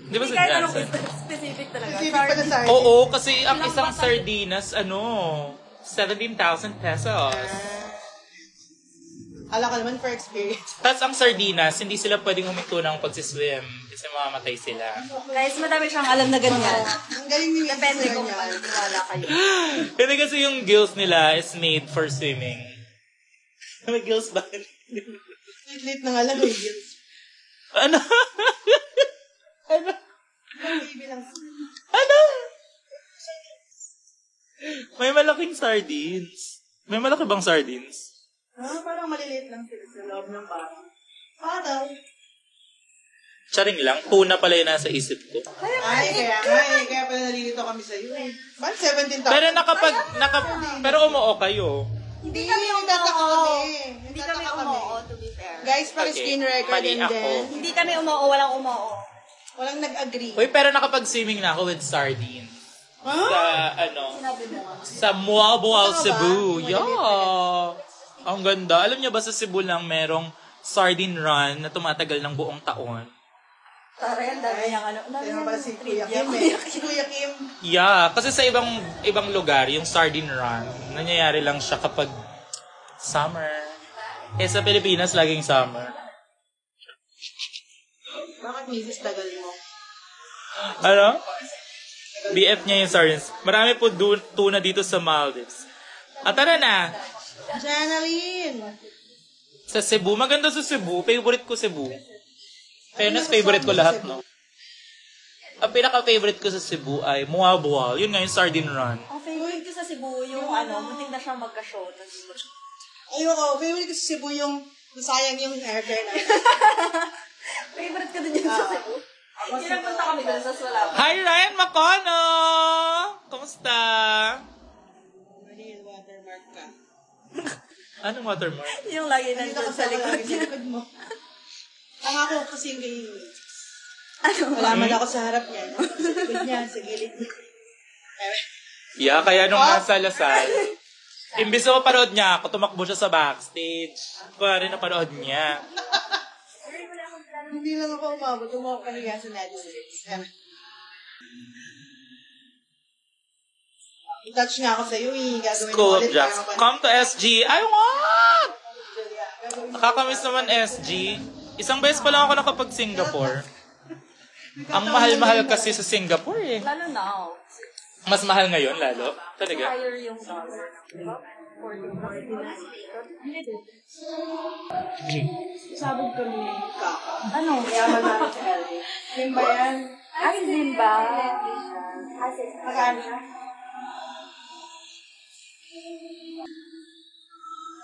Di ba Hindi sa kahit anong Jensen? specific talaga. Specific pa na sorry. Oo, kasi ang isang sardinas, 17,000 pesos. Ala ko naman for experience. Tapos ang sardinas, hindi sila pwedeng huminto ng pagsiswim kasi mamamatay sila. Guys, madami siyang alam na ganyan. Ang galing ni Depende Mrs. kung niya. maniwala kayo. Kasi kasi yung gills nila is made for swimming. May gills ba? Lit na nga lang yung gills. Ano? Ano? Baby lang. Ano? May malaking sardines. May malaki bang sardines? Parang maliliit lang sila sa loob ng bahay. Parang. Charing lang. Tuna pala yun nasa isip ko. Ay, kaya pala nalilito kami sa iyo. Ba't 17,000? Pero pero umuo kayo. Hindi kami umuo. Hindi kami umuo, to be fair. Guys, pag Okay. screen record Mali and ako. then, Hindi kami umuo, walang umuo. walang nag-agree. Uy, pero nakapag-swimming na ako with sardines. Huh? Sinabi mo nga. Sa Muabual, Tama ba? Cebu. Maliliit Yeah. Ang ganda. Alam niyo ba sa Cebu lang merong sardine run na tumatagal ng buong taon? Tara yan, dami niyang ano. Dami Kaya niyang pala si Kuya trivia. Kim eh. Si Kuya Kim. Yeah, kasi sa ibang lugar, yung sardine run, nangyayari lang siya kapag summer. Eh sa Pilipinas, laging summer. Bakit misis tagal mo? Ano? BF niya yung sardines. Marami po tuna dito sa Maldives. At tara na! Janaline! Sa Cebu, maganda sa Cebu. Favorite ko Cebu. Fairness, favorite ko lahat, no? Ang pinaka-favorite ko sa Cebu ay Muabual. Yun nga yung sardine run. Ang favorite ko sa Cebu, yung muntik na siyang magka-show. Ayoko, favorite ko sa Cebu yung nasayang yung haircare na. Favorite ko din yun sa Cebu. Pinapunta kami doon sa Sulawesi. Hi, Ryan Macono! Kamusta? Real watermark ka. Anong watermark? Yung lagi Dito nandun ka sa likod sa niya. likod mo. Ang ako kasi yung gay. Ano? Wala man ako sa harap niya. Sa likod niya, sa gilid niya. Yeah, kaya nung nasa Lasal, imbis na mapanood niya ako, tumakbo siya sa backstage. Kaya rin napanood niya. Hindi lang ako umabot. Umabot kahiya sa Netflix. Touch nga ako sa'yo eh. Gagawin School mo of ulit. Jazz. Come to SG. I want! Nakakamiss naman SG. Isang beses pa lang ako nakapag-Singapore. Ang mahal-mahal kasi sa Singapore eh. Lalo now. Mas mahal ngayon, lalo. Talaga. Higher yung dollar. Diba? 40. Sabog kami kaka. Ano? Yaman namin sa LA. Yun ba yan? Ay, din ba? Magkano siya?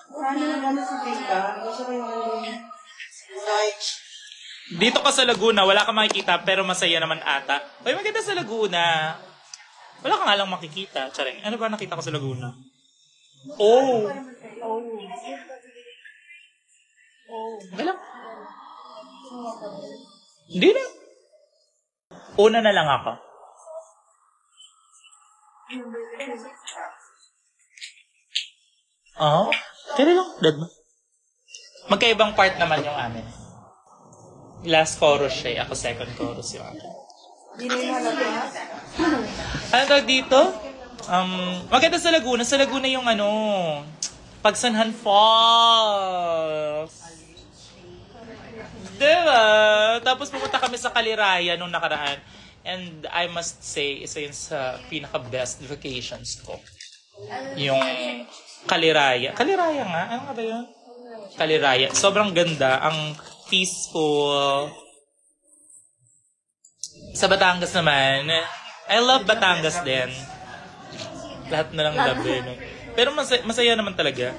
Sana na gano'n sa Tinga. Gusto ko yung ano yung like. Dito ka sa Laguna, wala kang makikita, pero masaya naman ata. Ay, maganda sa Laguna. Wala ka nga lang makikita. Charing, ano ba nakita ko sa Laguna? Oh! Oh. Wala. Hindi na. Una na lang ako. Oo. Kaya lang, dead ba? Magkaibang part naman yung amin. Last chorus siya, ako second chorus yung amin. Ano tawag dito? Maganda sa Laguna. Sa Laguna yung Pagsanhan Falls. Diba? Tapos pumunta kami sa Kaliraya nung nakaraan. And I must say, isa yun sa pinaka-best vacations ko. Yung Kaliraya. Kaliraya nga? Ano nga ba yun? Kaliraya. Sobrang ganda. Ang peaceful. Sa Batangas naman, I love Batangas din. Lahat na lang love eh. No? Pero masaya naman talaga.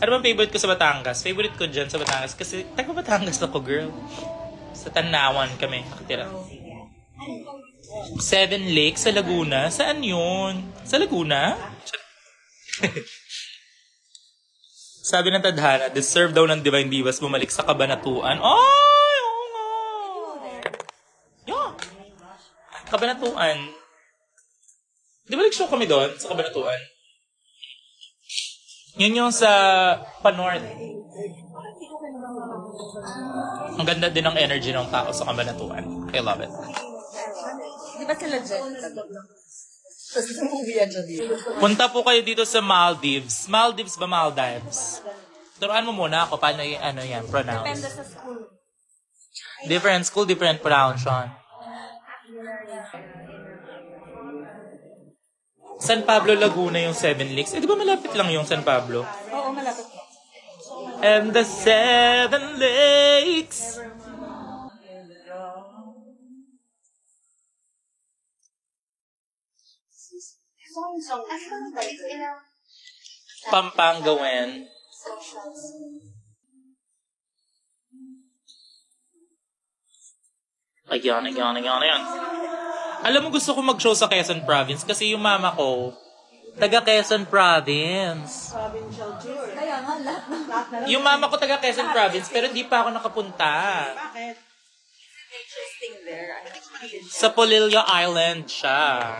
Ano bang favorite ko sa Batangas? Favorite ko dyan sa Batangas kasi taga Batangas ako, girl. Sa Tanawan kami nakatira. 7 Lakes sa Laguna. Saan yun? Sa Laguna? Sabi ng tadhana, deserve daw ng Divine Divas bumalik sa Kabanatuan. Ay, oo nga. Yeah. Kabanatuan. Di ba nag-show kami doon sa Kabanatuan? Yun yung sa Panorth. Ang ganda din ng energy ng tao sa Kabanatuan. I love it. Di ba sila dyan? Tapos sa movie yan dito. Punta po kayo dito sa Maldives. Maldives ba Maldives? Turuan mo muna ako paano yan, pronounce. Depende sa school. Different school, different pronunciation. San Pablo, Laguna yung 7 Lakes. Di ba malapit lang yung San Pablo? Oo, malapit. And the 7 Lakes. Pampanga. Ayan. Alam mo, gusto ko mag-show sa Quezon Province kasi yung mama ko, taga Quezon Province. Kaya nga, lahat na lang. Yung mama ko taga Quezon Province pero hindi pa ako nakapunta. Bakit? Interesting there. Sa Polillo Island siya.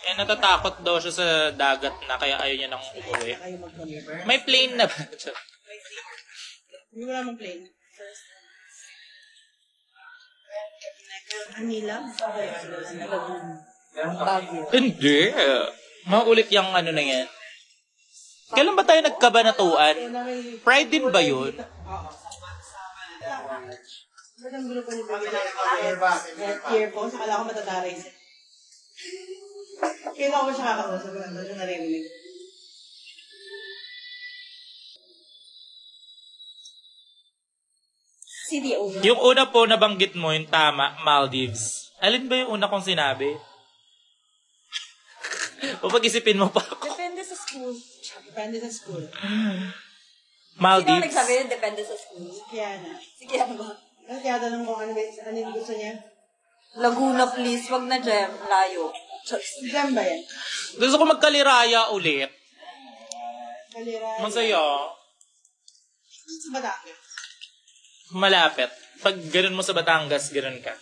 Eh, natatakot daw siya sa dagat na kaya ayaw niya nang umuwi. Kayo mag-commute. May plane na ba? Hindi mo naman plane. Manila? Hindi. Maulit yung na yan. Kailan ba tayo nagkabanatuan? Pride din ba yun? Ba't ang gulo ko yung year po? Sa kala ko matataray siya. Kailan ko ba siya kakausap? Wala siya naririnig. CDO. Yung una po nabanggit mo, yung tama, Maldives. Alin ba yung una kong sinabi? O pag-isipin mo pa ako. Depende sa school. Depende sa school. Sino Maldives. nagsabi yun? Depende sa school. Kaya na. Sige, ano ba? Ang tiyatanong ko ano yung gusto niya? Laguna, please. Wag na, Jem. Layo. Diyan ba yan? Gusto ko magkaliraya ulit. Kalira. Masaya. Sa Batangas. Malapit. Pag ganun mo sa Batangas, ganun ka.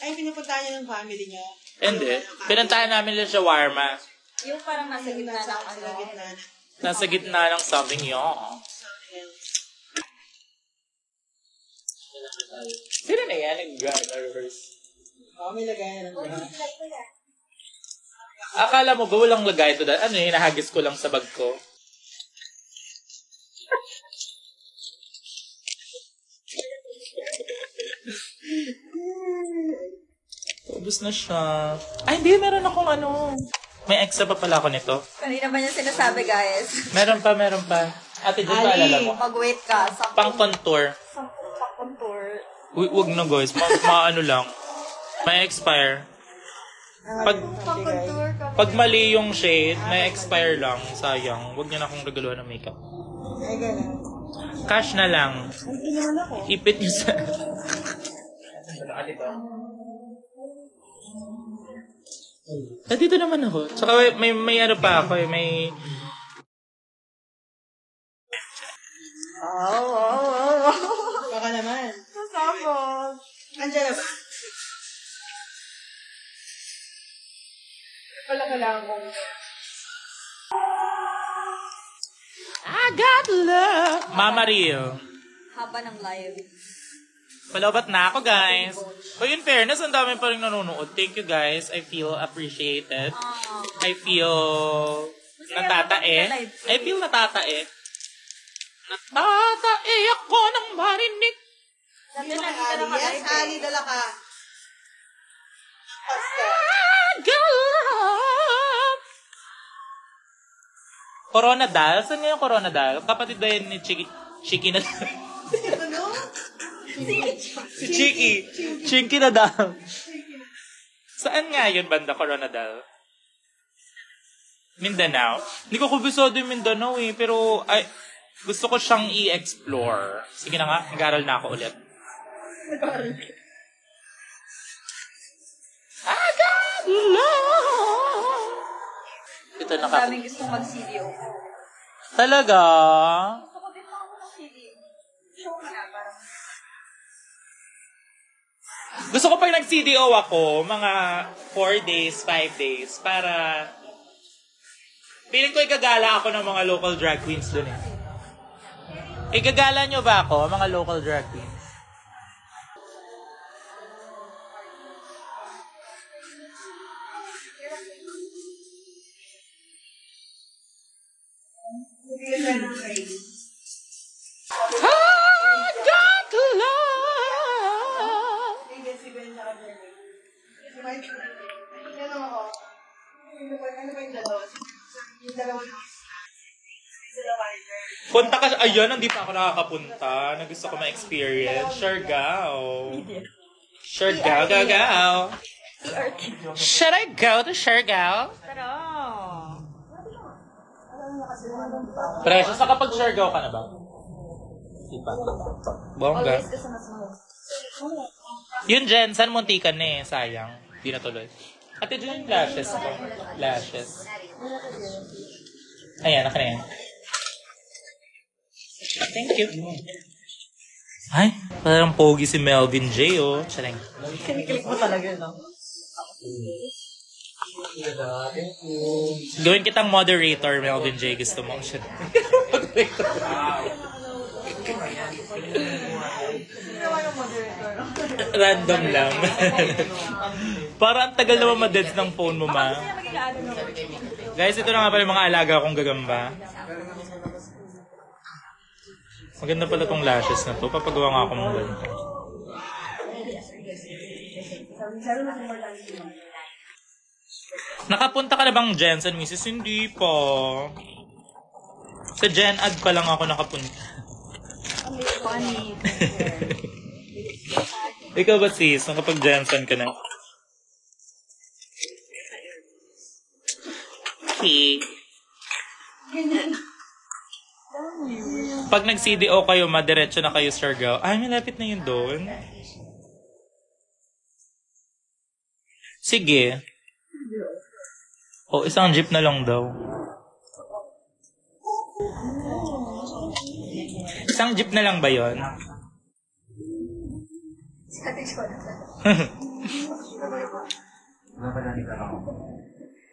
Ay, pinupuntahan niya ng family niya. Hindi. Pinantahan namin lang siya warma. Yung parang nasa gitna ng Sa ano. gitna na. Nasa gitna ng something yun. Sino na yan? Nag-rehearse. Oo, may lagayan ng Akala mo ba walang lagay ito? Ano yun? Hinahagis ko lang sa bag ko. Ubus na siya. Ay, hindi. Meron akong May extra pa pala ako nito. Kanina ba niya sinasabi, guys? Meron pa. Ate, dyan ba alala mo? Mag-wait ka. Pang-contour. Pang-contour. Wag na guys. Maano lang. May expire. Pang-contour ka. Pag mali yung shade, may expire lang. Sayang. Wag niyo na akong regaluhan ng makeup. Ay, gano'n. Cash na lang. Ay, naman ako. Ipit niyo sa... Dito naman ako. Tsaka may ano pa ako eh. May... Oh. Baka naman. Yes! Wala kailangan kong... I got love. Mama Rio. Haba ng live. Palobat na ako, guys. But in fairness, ang dami pa rin nanonood. Thank you, guys. I feel appreciated. I feel natatae. I feel natatae. Natatae ako ng marinig. Dati nakita na Yes, ka-live Ali, dala ka. Pasta. I got love. Corona Dal? Saan nga yung Corona Dal? Kapatid ba yun ni Chiki na Ano? si Chiki. Chiki na Dal. Saan nga yun banda Corona Dal? Mindanao? Hindi ko kubisado yung Mindanao eh. Pero gusto ko siyang i-explore. Sige na nga, nag-aaral na ako ulit. I got love. Ito Ang daming gustong mag-CDO. Talaga? Gusto ko din ako ng CDO. Show mo na, parang... Gusto ko pag nag-CDO ako, mga 4 days, 5 days, para... Piling ko igagala ako ng mga local drag queens dun eh. Igagala nyo ba ako, mga local drag queens? I got love. Si Ben sa kanya. Si Mike. Ano ako? Ano ba yung dalawa? Yung dalawa na. Punta ka, ayun, hindi pa ako nakakapunta. Na gusto ko ma-experience. Siargao. Siargao, gagaw. Should I go to Siargao? Pero... Precious, nakapag-Siargao ka na ba? Di pa. Bongga. Always kasi mas mahal. Yun, Jensen, muntikan na eh. Sayang. Di natuloy. Ate, dyan yung lashes ko. Lashes. Ayan, naka na yan. Thank you. Ay, parang pogi si Melvin J, oh. Charing. Kiniklik mo talaga, no? Gawin kitang moderator, Melvin J. Gusto mo? Moderator. Random lang. Parang ang tagal naman madeds ng phone mo, ma. Guys, ito na nga pala yung mga alaga kong gagamba. Maganda pala tong lashes na to. Papagawa nga ako ng ganito. Nakapunta ka na bang Jensen, Mrs.? Hindi pa. Sa Gen Ad pa lang ako nakapunta. Funny. Ikaw ba, sis? Nakapag-Jensen ka na? Okay. Pag nag-CDO kayo, madiretso na kayo, Siargao. Ay, malapit na yun doon. Sige. O, isang jeep na lang daw. Isang jeep na lang ba yun?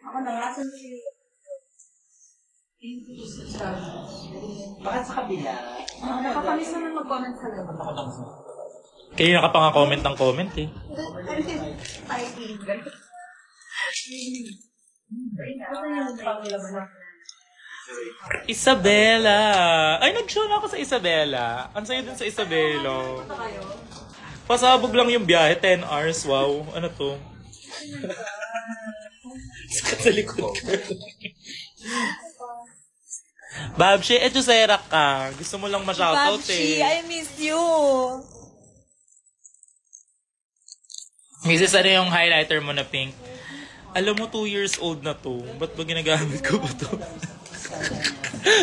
Ako na nga, Bakit sa kabila? nakakamiss naman mag-comment sa live. Kayo naka pa nga comment ng comment eh. Ay, ganun. Isabela! Ay, nag-show na ako sa Isabela. Ang sayo dun sa Isabela. Pasabog lang yung biyahe, 10 hours. Wow, ano to? Sikat sa likod ko. Babshi, eto serak ka. Gusto mo lang ma-shoutout Babshi, eh. I miss you. Mrs. ano yung highlighter mo na pink? Alam mo, 2 years old na to. Ba't ba ginagamit ko ba to?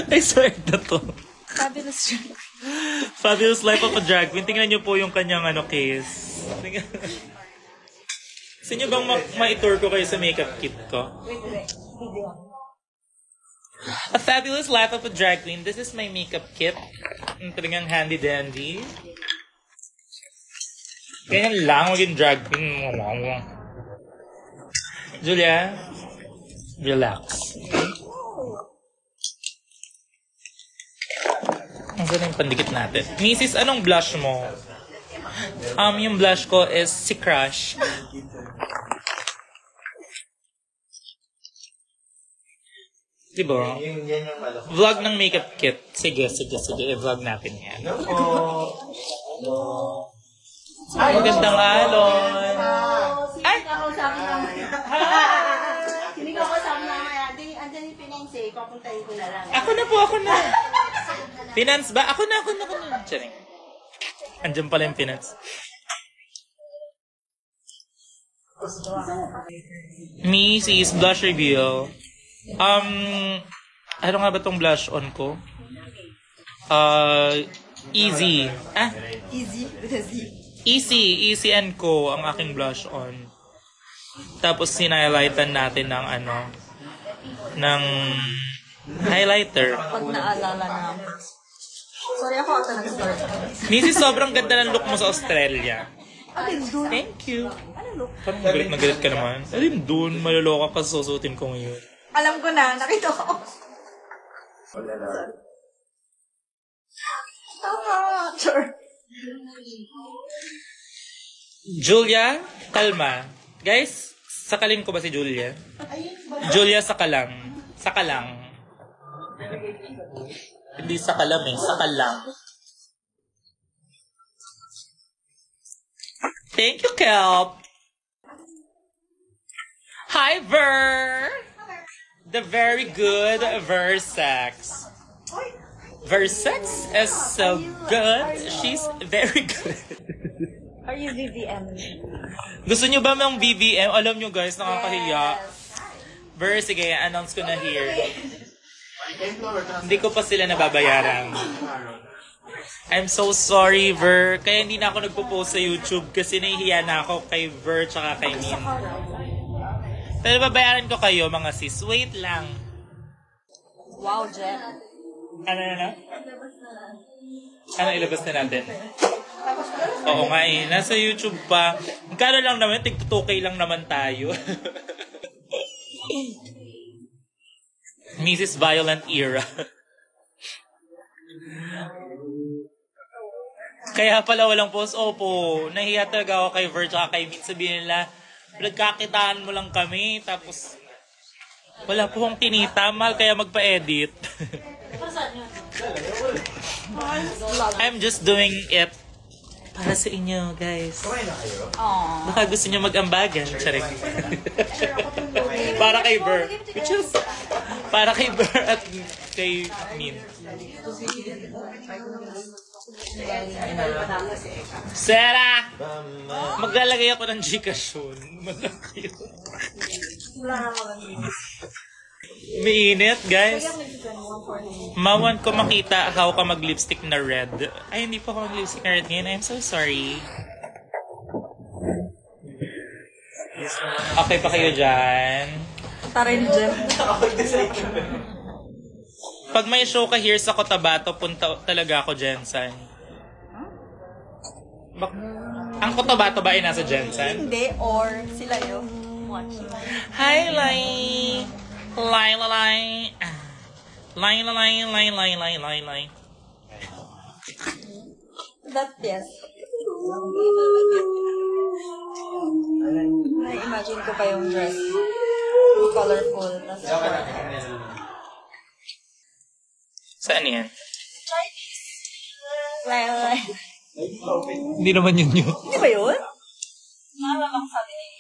I swear na to. Fabulous siya. Fabulous Life of a Drag Queen. Tingnan niyo po yung kanyang case. Gusto niyo bang ma-tour ko kayo sa makeup kit ko? Wait. Video. A Fabulous Life of a Drag Queen. This is my makeup kit. Ang talagang handy-dandy. Ganyan lang, maging drag queen. Julia, relax. Ang ganda yung pandikit natin. Mrs., anong blush mo? Yung blush ko is si Crush. Diba? Vlog ng makeup kit. Sige. I-vlog natin yan. Magandang alon. Ay! Hindi ko ako sabi mamaya. Andyan yung pinense, papuntahin ko na lang. Ako na. Finance ba? Ako na. Charing. Andiyan pala yung finance. Mrs. Blush Reveal. Ano nga ba tong blush on ko? Easy. Easy with a Z. Easy and Co ang aking blush on. Tapos sinhighlightan natin ng ng highlighter. Pag naalala na. Sorry ako ata nag-start. Mrs. sobrang ganda ng look mo sa Australia. Alin dun? Thank you. Ano look? Parang galit na galit ka naman. Alin dun, maloloka ka sa susutin ko ngayon. Alam ko na, nakita ko. Sure. Julia, kalma. Guys, sakalin ko ba si Julia? Julia, sakalang. Sakalang. Hindi sakalam sakalang. Thank you, Kelp. Hi, Ver. The very good Versex. Versex is so good. She's very good. Are you VVM? Gusto nyo ba ng BBM? Alam nyo guys, nakakahiya. Ver, sige, announce ko na here. Hindi ko pa sila nababayaran. I'm so sorry, Ver. Kaya hindi na ako nagpo-post sa YouTube kasi nahihiya na ako kay Ver tsaka kay Min. Pero babayaran ko kayo, mga sis. Wait lang. Wow, Jen. Ano? Ano ilabas na natin? Oo nga nasa YouTube pa. Magkano lang naman, tig-2K lang naman tayo. Mrs. Violent Era. Kaya pala walang post. Opo, nahiya talaga ako kay Ver at kay Min. Sabihin nila, nagkakitaan mo lang kami, tapos wala po akong kinita, mahal kaya magpa-edit. I'm just doing it para sa inyo, guys. Baka gusto nyo mag-ambagan. Charing. Para kay Ver. Which is, para kay Ver at kay Min. Sarah! Maglalagay ako ng Gcash yun. Mainit, guys. Mawan ko makita how ka mag-lipstick na red. Ay, hindi pa ako mag-lipstick na red ngayon. I'm so sorry. Okay pa kayo dyan? Tarin, Jen. Pag may show ka here sa Cotabato, punta talaga ako, Jensen. Ang Cotabato ba ay nasa Jensen? Hindi, or sila yung watch. Hi, Lai! Lai. That, yes. Na-imagine ko pa yung dress. Colorful. Saan yan? Lai. Hindi naman yun. Hindi ba yun? Malamang sabi ni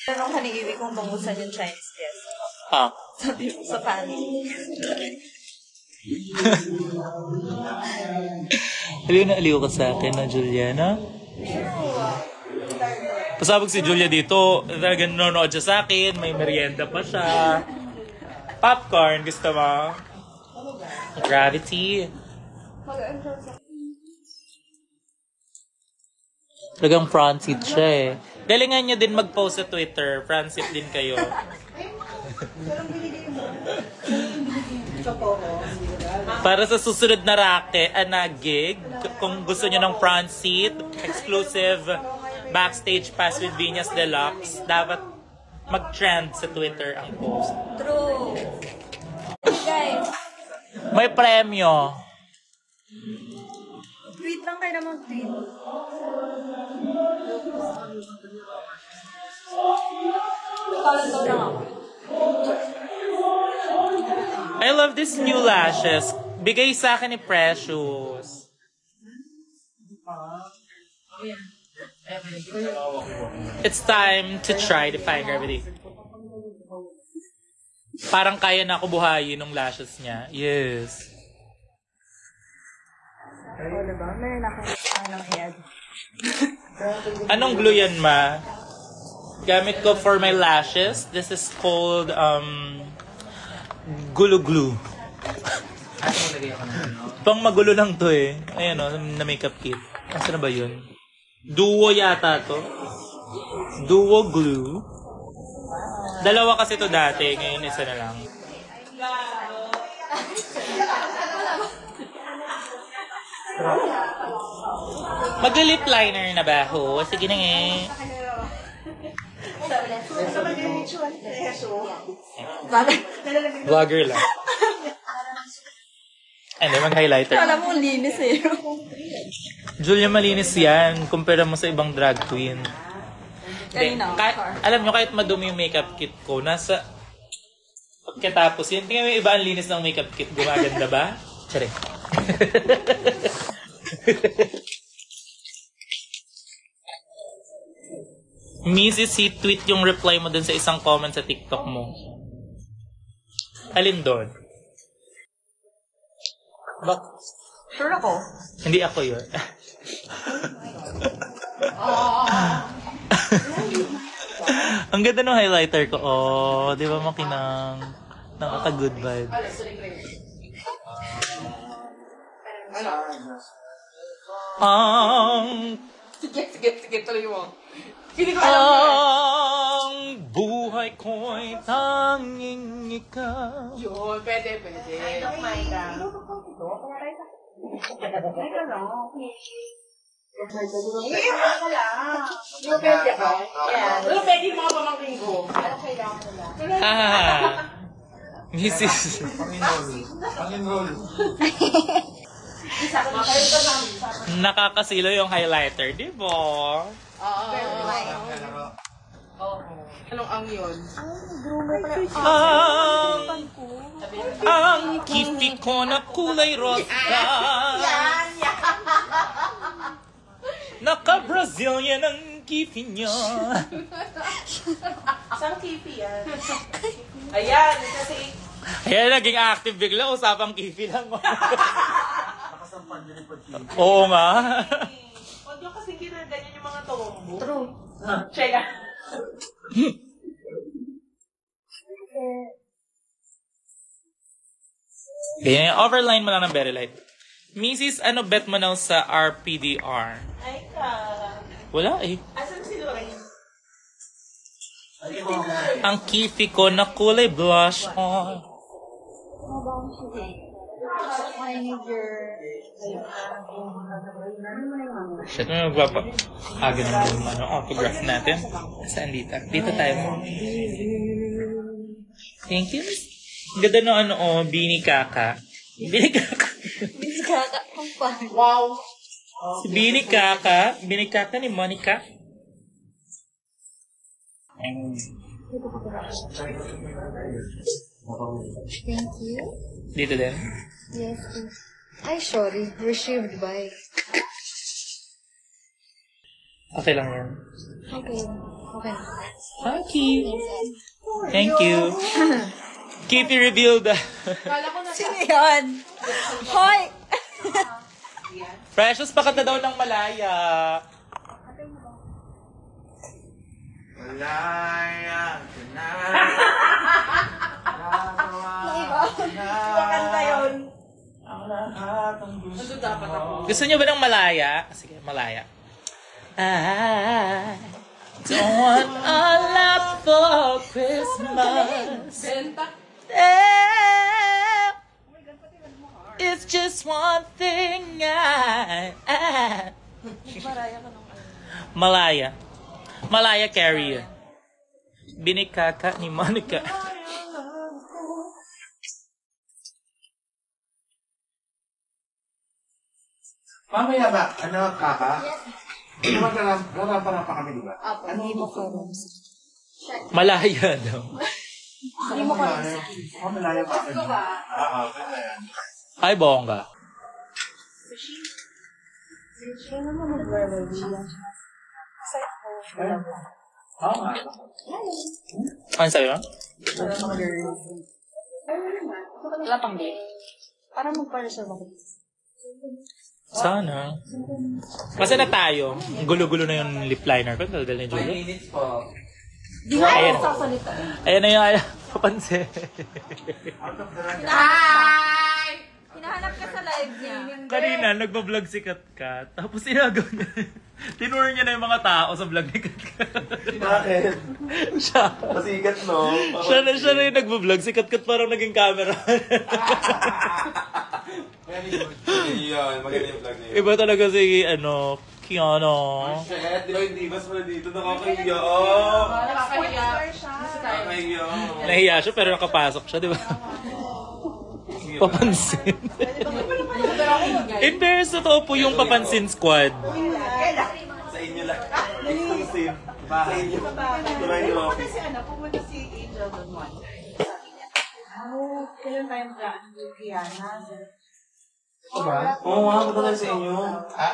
Tanong ka ni Iwi kung bangusan yung Chinese guest. Sabi mo sa panel. Aliw na aliw ka sa akin na Juliana. Pasabog si Julia dito, talagang nanonood siya sa akin, may merienda pa siya. Popcorn, gusto mo? Gravity. Talagang Francit siya eh. Galingan nyo din mag-post sa Twitter. Francit din kayo. Para sa susunod na gig, kung gusto nyo ng front seat, exclusive backstage pass with Venus Deluxe, dapat mag-trend sa Twitter ang post. True. Guys, May premyo. tweet lang kayo na mag-tweet. Follow lang ako. I love these new lashes. Bigay sa akin ni Precious. It's time to try to find gravity. Parang kaya na ako buhayin ng lashes niya. Yes. Oo, diba? Meron akong head. Anong glue yan, ma? Gamit ko for my lashes. This is called, Gulo Glue. Pang magulo lang to eh. Ayan o, na makeup kit. Asa na ba yun? Duo yata to. Duo Glue. Dalawa kasi to dati. Ngayon isa na lang. Mag-lip liner na ba ho? Sige na nga. Vlogger lang. Hindi, mag-highlighter. Alam mo, linis eh. Julia, malinis yan. Kumpara mo sa ibang drag queen. Hindi, Kanina, alam nyo, kahit madumi yung makeup kit ko, nasa... Pagkatapos yun, tingnan mo yung iba ang linis ng makeup kit. Gumaganda ba? Tsari. Mrs. tweet yung reply mo dun sa isang comment sa TikTok mo. Alin doon? Sure ako. Hindi ako yun. Ang ganda ng highlighter ko. Oh, di ba makinang? Nakaka-good vibe. Sige, tuloy mo. Ang buhay ko'y tanging ikaw. Yun, pwede. Pero pwede yung mga pamangking ko. Mrs. Nakakasilo yung highlighter, di ba? Anong ang yun? Ang kifi ko na kulay rosa. Naka-Brazilian ang kifi niya. Saan kipi yan? Ayan, kasi... Ayan, naging active bigla. Usapang kifi lang. Oo nga. Huwag yung kasi ginaganyan yung mga tombo. True. Chega. Okay, overline mo lang ng very light. Mrs., ano bet mo na sa RPDR? Ay ka. Wala eh. Asan si Lorraine? Ang kifi ko na kulay blush on. I need your... Shit, may magpapa-aga na yung autograph natin. Saan dito? Dito tayo. Thank you. Ganda no Bini Kaka. Bini Kaka. Bini Kaka. Ang pangit. Wow. Si Bini Kaka. Bini Kaka ni Monica. Thank you. Dito din. Yes, please. Ay, sorry. Received by. Okay lang yan. Okay. Okay. Thank you. Thank you. Keep it revealed. Sino yun? Hoy! Precious, pakanta daw ng Malaya. Malaya na. Maganda yun. Gusto niyo ba ng Malaya? Sige, Malaya. I don't want a lot for Christmas. It's just one thing Maraya ka nung Malaya. Malaya Carey. Binikaka ni Monica. Mamaya ba? Ano, kaka? Ano maglalapa kami, di ba? Hindi mo ko. Malaya daw. Hindi mo ko. Malaya ba? Oo, kaya yan. Ay, bongga. Ano mo mag-verbal siya? Ano sabi mo? Wala pang day. Para mag-parasal ako. Sana. Kasi na tayo. Gulo-gulo na yung lip liner ko. Daldal ni 5 Julia. minutes po. Di nga Ayan. ako sasalita. Ayan na yung kapansin. Hi! Hinahanap ka sa live niya. Kanina, nagbablog si Katkat. Tapos sinagaw niya. Tinuro niya na yung mga tao sa vlog ni Katkat. Bakit? siya. Pasikat, no? Siya na yung nagbablog. Si Katkat parang naging camera. Yun, maganda yung vlog niya. Iba talaga si, Kiano. Shit, di ba yung divas pala dito? Nakakahiya. Nakakahiya. Nahiya siya pero nakapasok siya, di ba? Papansin. In fairness, totoo po yung Papansin Squad. Sa inyo lang. Exclusive. Sa inyo. Tuloy yung office. Pumunta si Angel doon once. Sabi niya, kailan tayo mag-Kiana? Ito ba? Oo nga, punta tayo sa inyo. Ha?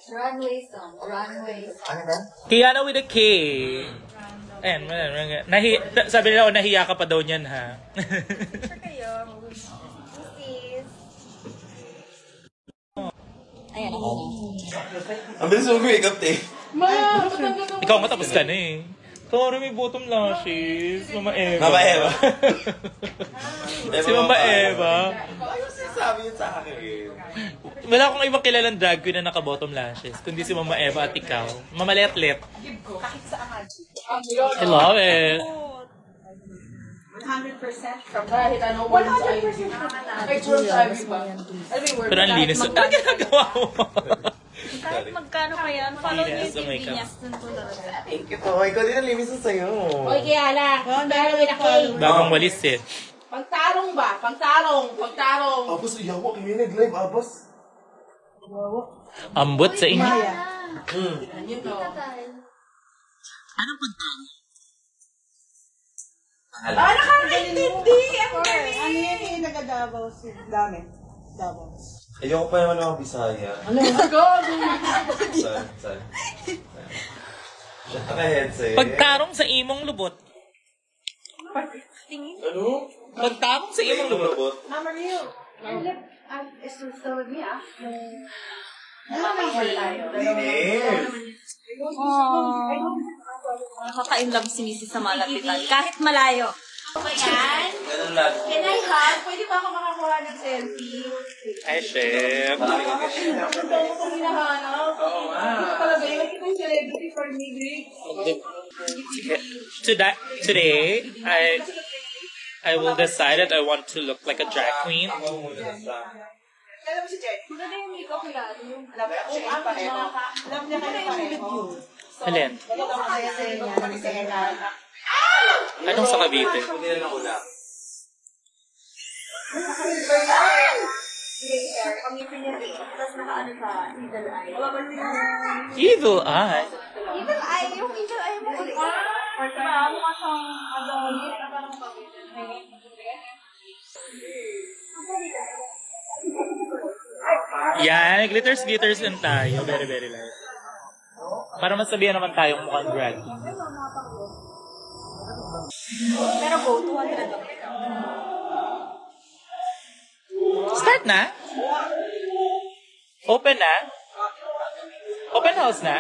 Runway song. Runway song. Ano ba? Kiana with a K. Ayan, sabi nila, nahiya ka pa daw niyan, ha? Sure kayo. Pusis. Ayan ako. Ang bilis mo make-up, te. Ikaw matapos ka na eh. Sorry, may bottom lashes. Mama Eva. Mama Eva. Si Mama Eva. Ano sinasabi yun sa akin eh? Wala akong ibang kilalang drag queen na naka-bottom lashes, kundi si Mama Eva at ikaw. Mama Letlet. I love it. 100% from Kahit ano, 100% Kahit Charles Ivy ba? Pero ang linis. Ano ginagawa mo? Kahit magkano pa yan, follow niyo Yes, yung oh my TV God. niya. Thank you po. Ikaw din ang linis sa'yo. Oy, Kiana. Pero with a K. Bagong walis eh. Pagtarong ba? Pagtarong. Abos, iyaw ko. Kami nag-live, abos. Ambot sa inyo. Yun o. Anong pagtawag? nakakaintindi! Ang galing! Ano yan eh, naga-Davao si Dami. Davao. Ayoko pa naman ako Bisaya. Saan? Naka-headset. Pagtarong sa imong lubot. Ano? Pagtarong sa imong lubot. Lubot. Mama Rio. Nakaka-inlove si Missy sa malapitan. Kahit malayo. Ganun lang. Can I hug? Pwede pa ako makakuha ng selfie? Ay, chef. Ito ko hinahanap. Oo nga. Ito talaga yun. Ito yung celebrity for me, Today, I will decide that I want to look like a drag queen. Alam mo si Jen? Maganda yung makeup nila. Alam mo siya yung pareho. Alam niya kayo pareho. Alin? Ito ang kaya sa niya. Anong sa Cavite? Hindi na nauna. Tapos naka-ano sa middle eye. Evil eye. Middle eye? Yung middle eye mo ulit. Diba? Mukha siyang adonis. Yan, glitters lang tayo. Very, very light. Para masabihan naman tayong mukhang drag queen. Pero go, 200 lang. Start na? Open na? Open house na?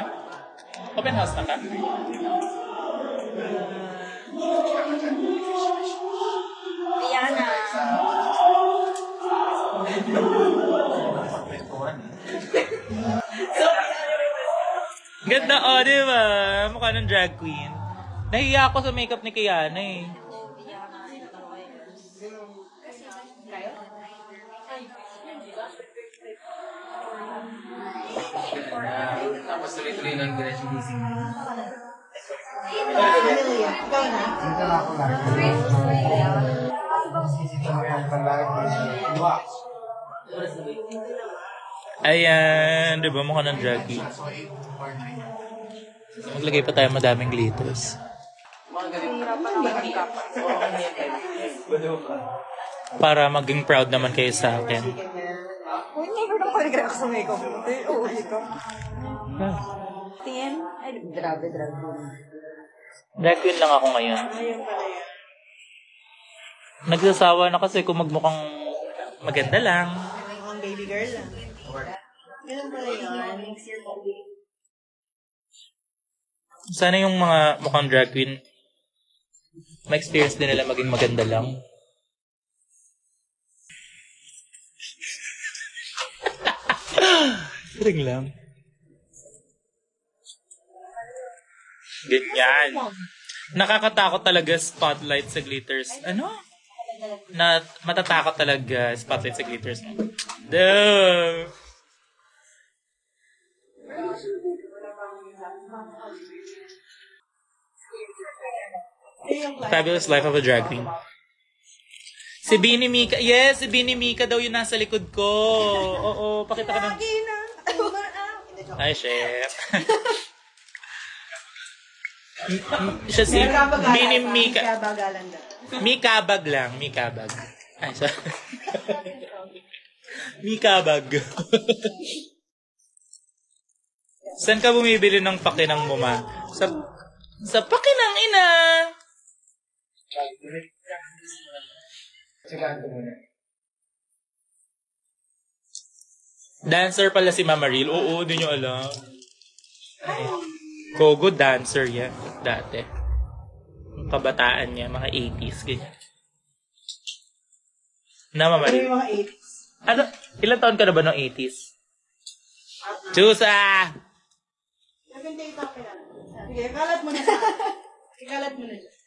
Open house na ka? Diana. Ganda, di ba? Mukha ng drag queen. Nahiya ako sa makeup ni Kiana eh. Tapos tuloy-tuloy ng diretso gising. Ikaw na. Ayan, di ba mukha ng drag queen? Maglagay pa tayo madaming glitters. Para maging proud naman kayo sa akin. Uy, never na mag-react sa makeup mo. Uuwi ko. Tingin? Ay, grabe. Drag queen lang ako ngayon. Ayun pala yan. Nagsasawa na kasi kung magmukhang maganda lang. Mukhang baby girl lang. Ganun pala yan. Sana yung mga mukhang drag queen, ma-experience din nila maging maganda lang. Ring lang. Ganyan. Nakakatakot talaga spotlight sa glitters. Ano? Matatakot talaga spotlight sa glitters. Duh! Fabulous Life of a Drag Queen. Si Bini Mika. Yes, si Bini Mika daw yung nasa likod ko. Oo, pakita ka ng... Ay, chef. Siya si Bini Mika. Mika bag lang. Mika bag. Ay, sorry. Mika bag. Saan ka bumibili ng pakinang muma? Sa pakinang ina. Dancer pala si Mama Ril. Oo, di nyo alam. Kogo dancer yan. Dati. Yung kabataan niya, mga 80s. Ganyan. Na, Mama Ril. Ano yung mga 80s? Ano? Ilan taon ka na ba ng 80s? Chusa! Sige, kalat mo na sa akin. Ikalat mo na dyan.